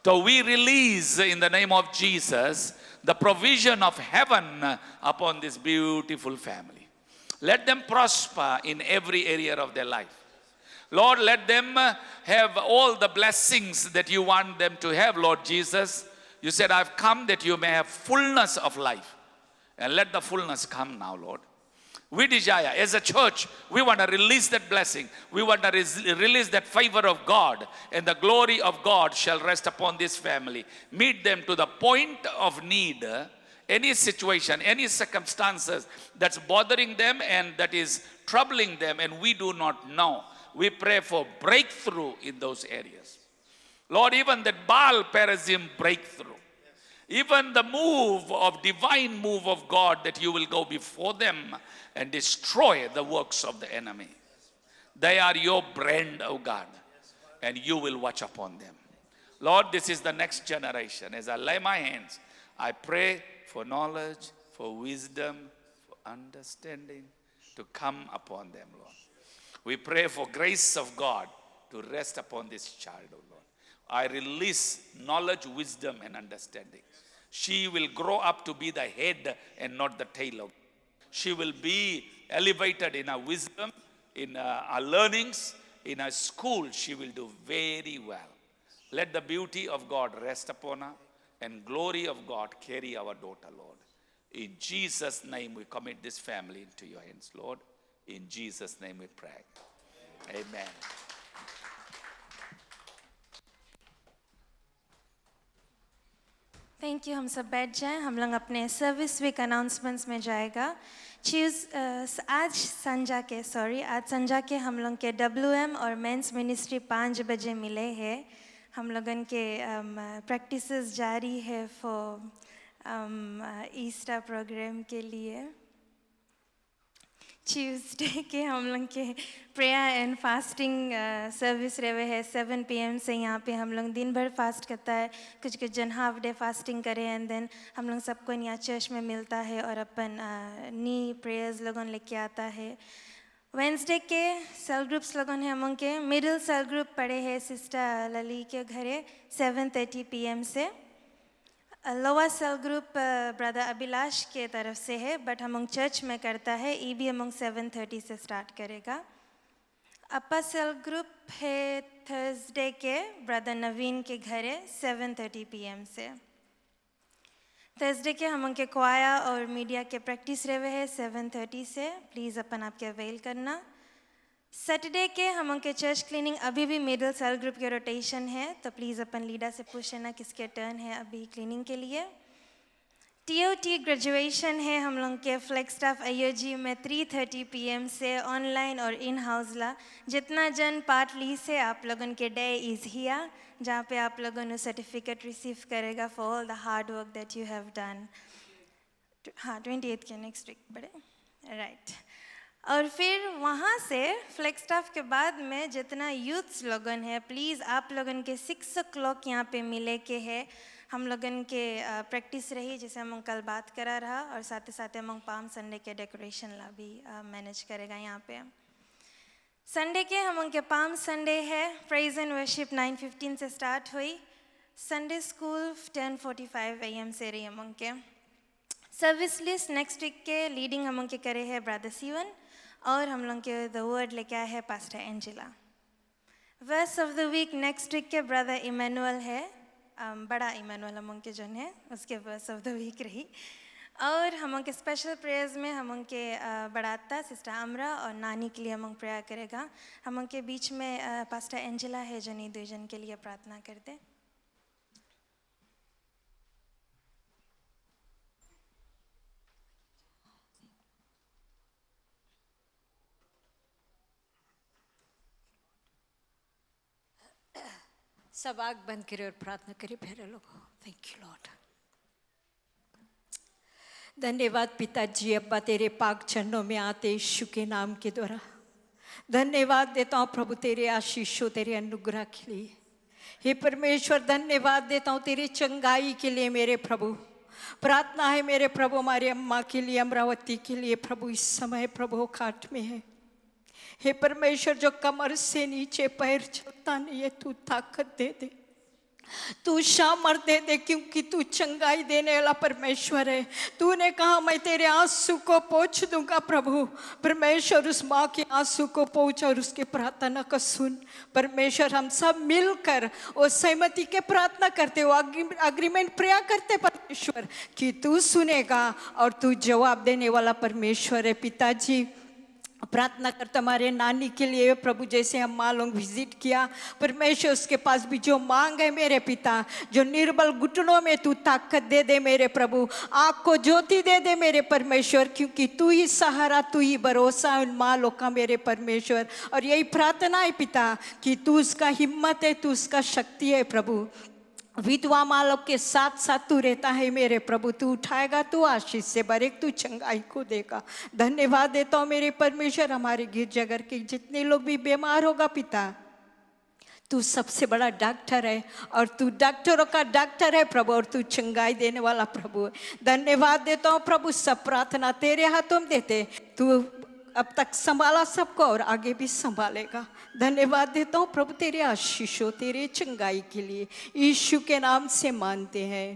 So we release in the name of Jesus the provision of heaven upon this beautiful family. Let them prosper in every area of their life. Lord, let them have all the blessings that you want them to have, Lord Jesus. You said, I've come that you may have fullness of life. And let the fullness come now, Lord. We desire, as a church, we want to release that blessing. We want to release that favor of God. And the glory of God shall rest upon this family. Meet them to the point of need. Any situation, any circumstances that's bothering them and that is troubling them and we do not know. We pray for breakthrough in those areas. Lord, even that Baal Perazim breakthrough. Even the divine move of God, that you will go before them and destroy the works of the enemy. They are your brand, O God, and you will watch upon them. Lord, this is the next generation. As I lay my hands, I pray for knowledge, for wisdom, for understanding to come upon them, Lord. We pray for grace of God to rest upon this child, O Lord. I release knowledge, wisdom, and understanding. She will grow up to be the head and not the tail. She will be elevated in her wisdom, in her learnings, in her school. She will do very well. Let the beauty of God rest upon her and glory of God carry our daughter, Lord. In Jesus' name we commit this family into your hands, Lord. In Jesus' name we pray. Amen. Thank you. हम सब बैठ जाएं. हम लोग अपने service week announcements में जाएगा. आज संजा के हम लोग के WM और मेंस मिनिस्ट्री 5 बजे मिले हैं. हम लोगन के प्रैक्टिसेस जारी है फॉर ईस्टर प्रोग्राम के लिए. ट्यूसडे के हम लोग के प्रेयर एंड फास्टिंग सर्विस रहे है 7 PM से. यहाँ पे हम लोग दिन भर फास्ट करता है. कुछ जन हाफ डे फास्टिंग करे एंड देन हम लोग सबको यहाँ चर्च में मिलता है और अपन नी प्रेयर्स लोगों लेके आता है. वेंसडे के सेल ग्रुप्स लोगों ने हम लोग के मिडिल सेल ग्रुप पढ़े हैं सिस्टर लली के घरे 7:30 PM से. Lower cell group brother Abhilash के तरफ से है बट हम चर्च में करता है. भी हम 7:30 से स्टार्ट करेगा. अपर सेल ग्रुप है थर्सडे के ब्रदर नवीन के घरे 7:30 PM से. थर्सडे के हम के क्वाया और मीडिया के प्रैक्टिस रहे हैं 7:30 से. प्लीज़ अपन आपके अवेल करना. सैटरडे के हम के चर्च क्लीनिंग अभी भी मिडिल सेल ग्रुप के रोटेशन है तो प्लीज़ अपन लीडर से पूछ लेना किसके टर्न है अभी क्लीनिंग के लिए. TOT ग्रेजुएशन है हम लोग के फ्लेक्स स्टाफ IOG में 3:30 PM से ऑनलाइन और इन हाउस ला. जितना जन पार्ट ली से आप लोगों के डे इज़ हियर जहाँ पे आप लोगों ने सर्टिफिकेट रिसीव करेगा for all the hard work that you have done. हाँ 28 के नेक्स्ट वीक पड़े राइट. और फिर वहाँ से फ्लेक्स स्टाफ के बाद में जितना यूथ्स लोगन है प्लीज़ आप लोगन के 6 o'clock यहाँ पे मिले के है. हम लोगन के प्रैक्टिस रही जैसे हम कल बात करा रहा और साथ ही साथ हम पाम संडे के डेकोरेशन ला भी मैनेज करेगा. यहाँ पे संडे के हम के पाम संडे है. प्रेज एंड वर्शिप 9:15 से स्टार्ट हुई. संडे स्कूल 10:45 AM से रही. हम के सर्विस लिस्ट नेक्स्ट वीक के लीडिंग हम के करे है ब्रदर सीवन और हम लोग के द वर्ड लेके आए है pastor Angela. Verse of the week next week के ब्रदर इमैनुअल है. बड़ा इमैनुअल हम के जन है उसके वर्स ऑफ द वीक रही. और हम के स्पेशल प्रेयर्स में हम के बड़ाता सिस्टर अमरा और नानी के लिए हम प्रेयर करेगा. हम के बीच में पास्टर एंजेला है जनी 2 जन के लिए प्रार्थना कर दे. सब आग बंद करे और प्रार्थना करे. प्यारे लोगों, थैंक यू लॉर्ड. धन्यवाद पिताजी अब्बा तेरे पाक चरणों में आते यीशु के नाम के द्वारा धन्यवाद देता हूँ प्रभु तेरे आशीषों तेरे अनुग्रह के लिए. हे परमेश्वर धन्यवाद देता हूँ तेरे चंगाई के लिए मेरे प्रभु. प्रार्थना है मेरे प्रभु हमारी अम्मा के लिए, अमरावती के लिए प्रभु इस समय प्रभु खाट में है। हे परमेश्वर जो कमर से नीचे पैर चलता नहीं है, तू ताकत दे दे, तू सामर्थ दे दे, क्योंकि तू चंगाई देने वाला परमेश्वर है। तूने कहा मैं तेरे आंसू को पोंछ दूंगा। प्रभु परमेश्वर उस माँ के आंसू को पोंछ और उसके प्रार्थना को सुन। परमेश्वर हम सब मिलकर वो सहमति के प्रार्थना करते हो, अग्रीमेंट प्रेयर करते परमेश्वर कि तू सुनेगा और तू जवाब देने वाला परमेश्वर है। पिताजी प्रार्थना करते हमारे नानी के लिए प्रभु, जैसे हम माँ लोग विजिट किया परमेश्वर, उसके पास भी जो मांग है मेरे पिता, जो निर्बल घुटनों में तू ताकत दे दे मेरे प्रभु, आँख को ज्योति दे दे मेरे परमेश्वर, क्योंकि तू ही सहारा, तू ही भरोसा उन माँ लोग का मेरे परमेश्वर। और यही प्रार्थना है पिता कि तू उसका हिम्मत है, तू उसका शक्ति है प्रभु। विधवा माँ लोग के साथ साथ तू रहता है मेरे प्रभु, तू उठाएगा, तू आशीष से भरे, तू चंगाई को देगा। धन्यवाद देता हूँ मेरे परमेश्वर, हमारे गिरजाघर के जितने लोग भी बीमार होगा पिता, तू सबसे बड़ा डॉक्टर है और तू डॉक्टरों का डॉक्टर है प्रभु, और तू चंगाई देने वाला प्रभु है। धन्यवाद देता हूँ प्रभु, सब प्रार्थना तेरे हाथों में देते, तू अब तक संभाला सबको और आगे भी संभालेगा। धन्यवाद देता हूँ प्रभु तेरे आशीषों, तेरे चंगाई के लिए, यीशु के नाम से मानते हैं,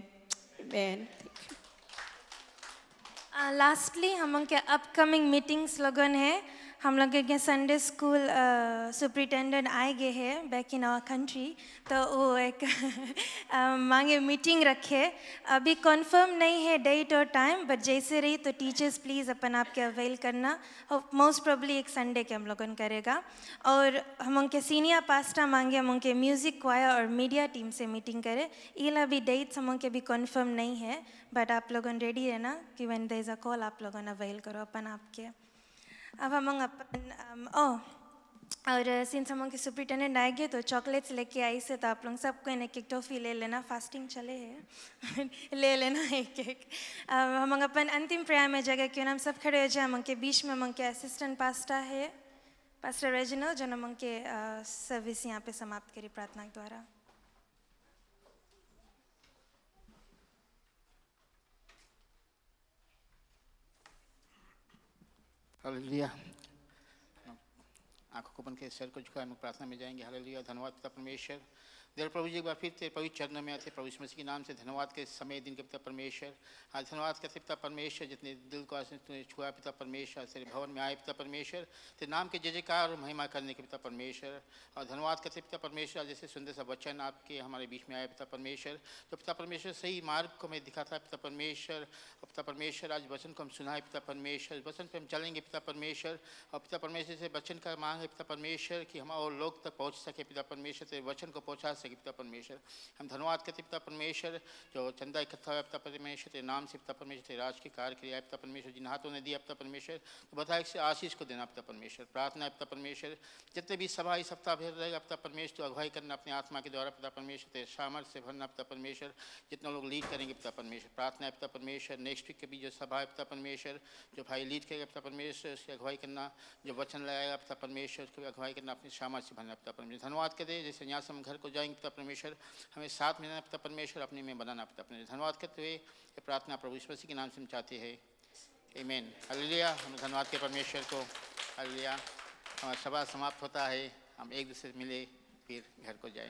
आमीन। लास्टली हम लोग के अपकमिंग मीटिंग्स लगन है। हम लोग के संडे स्कूल सुपरिटेंडेंट आए गए हैं बैक इन आवर कंट्री, तो वो एक मांगे मीटिंग रखे। अभी कंफर्म नहीं है डेट और टाइम, बट जैसे रही तो टीचर्स प्लीज़ अपन आपके अवेल करना। मोस्ट प्रोबली एक संडे के हम लोगन करेगा। और हम उनके सीनियर पास्टर मांगे हम उनके म्यूज़िक क्वायर और मीडिया टीम से मीटिंग करें। ये भी डेट्स हम उनके भी कंफर्म नहीं है, बट आप लोगन रेडी है ना कि when there is a call आप लोगन अवेल करो अपन आपके। अब हम अपन और सिंस हम के सुपरिटेंडेंट आएंगे तो चॉकलेट्स लेके आई से, तो आप लोग सबको एक एक टॉफ़ी ले लेना, फास्टिंग चले है ले लेना एक एक। हम अपन अंतिम प्रेयर में जगह क्यों ना हम सब खड़े हो जाए। हम के बीच में हम के असिस्टेंट पास्टर है पास्टर रेजिनल, जो हम के सर्विस यहाँ पे समाप्त करी प्रार्थना के द्वारा। हालेलुया। आंखों को बंद के सर को झुकाए हम प्रार्थना में जाएंगे। हालेलुया। धन्यवाद पिता परमेश्वर, देर प्रभु जी एक बार फिर तेरे पवित्र चरणों में आते प्रभु यीशु मसीह के नाम से धन्यवाद के समय दिन के पिता परमेश्वर। आज धन्यवाद करते पिता परमेश्वर, जितने दिल को आज तूने छुआ पिता परमेश्वर, तेरे भवन में आए पिता परमेश्वर, तेरे नाम के जय जयकार और महिमा करने के पिता परमेश्वर। और धन्यवाद करते पिता परमेश्वर, जैसे सुंदर सा वचन आपके हमारे बीच में आए पिता परमेश्वर, तो पिता परमेश्वर सही मार्ग को हमें दिखाता है पिता परमेश्वर। और पिता परमेश्वर आज वचन को हम सुनाए पिता परमेश्वर, वचन पर हम चलेंगे पिता परमेश्वर। और पिता परमेश्वर से वचन का मांग है पिता परमेश्वर कि हम और लोग तक पहुँच सके पिता परमेश्वर, तेरे वचन को पहुँचा सके पिता परमेश्वर। हम धन्यवाद करते पिता परमेश्वर, जो चंदा इकट्ठा हुआ पिता परमेश्वर तेरे नाम से पिता परमेश्वर, तेरे राज की कार्य क्रिया पिता परमेश्वर, जिन हाथों ने दिया पिता परमेश्वर, तो बताया से आशीष को देना पिता परमेश्वर। प्रार्थना है पिता परमेश्वर, जितने भी सभा इस सप्ताह भर रहेगा पिता परमेश्वर, तो अगुवाई करना अपने आत्मा के द्वारा पिता परमेश्वर, तेरे सामर्थ्य से भरना पिता परमेश्वर, जितने लोग लीड करेंगे पिता परमेश्वर। प्रार्थना है पिता परमेश्वर, नेक्स्ट वीक के भी जो सभा है पिता परमेश्वर, जो भाई लीड करेगा पिता परमेश्वर, उसकी अगुवाई करना, जो वचन लगाएगा पिता परमेश्वर, उसकी अगुवाई करना अपने सामर्थ्य से भरना पिता परमेश्वर। धन्यवाद करे, जैसे यहाँ से हम घर को जाएंगे पिता परमेश्वर, हमें साथ में पिता परमेश्वर, अपने में बनाना पिता परमेश्वर। धन्यवाद करते हुए ये प्रार्थना प्रभु यीशु मसीह के नाम से हम चाहते हैं, आमीन। हालेलुया। हम धन्यवाद के परमेश्वर को। हालेलुया। हमारा सभा समाप्त होता है, हम एक दूसरे से मिले फिर घर को जाएं।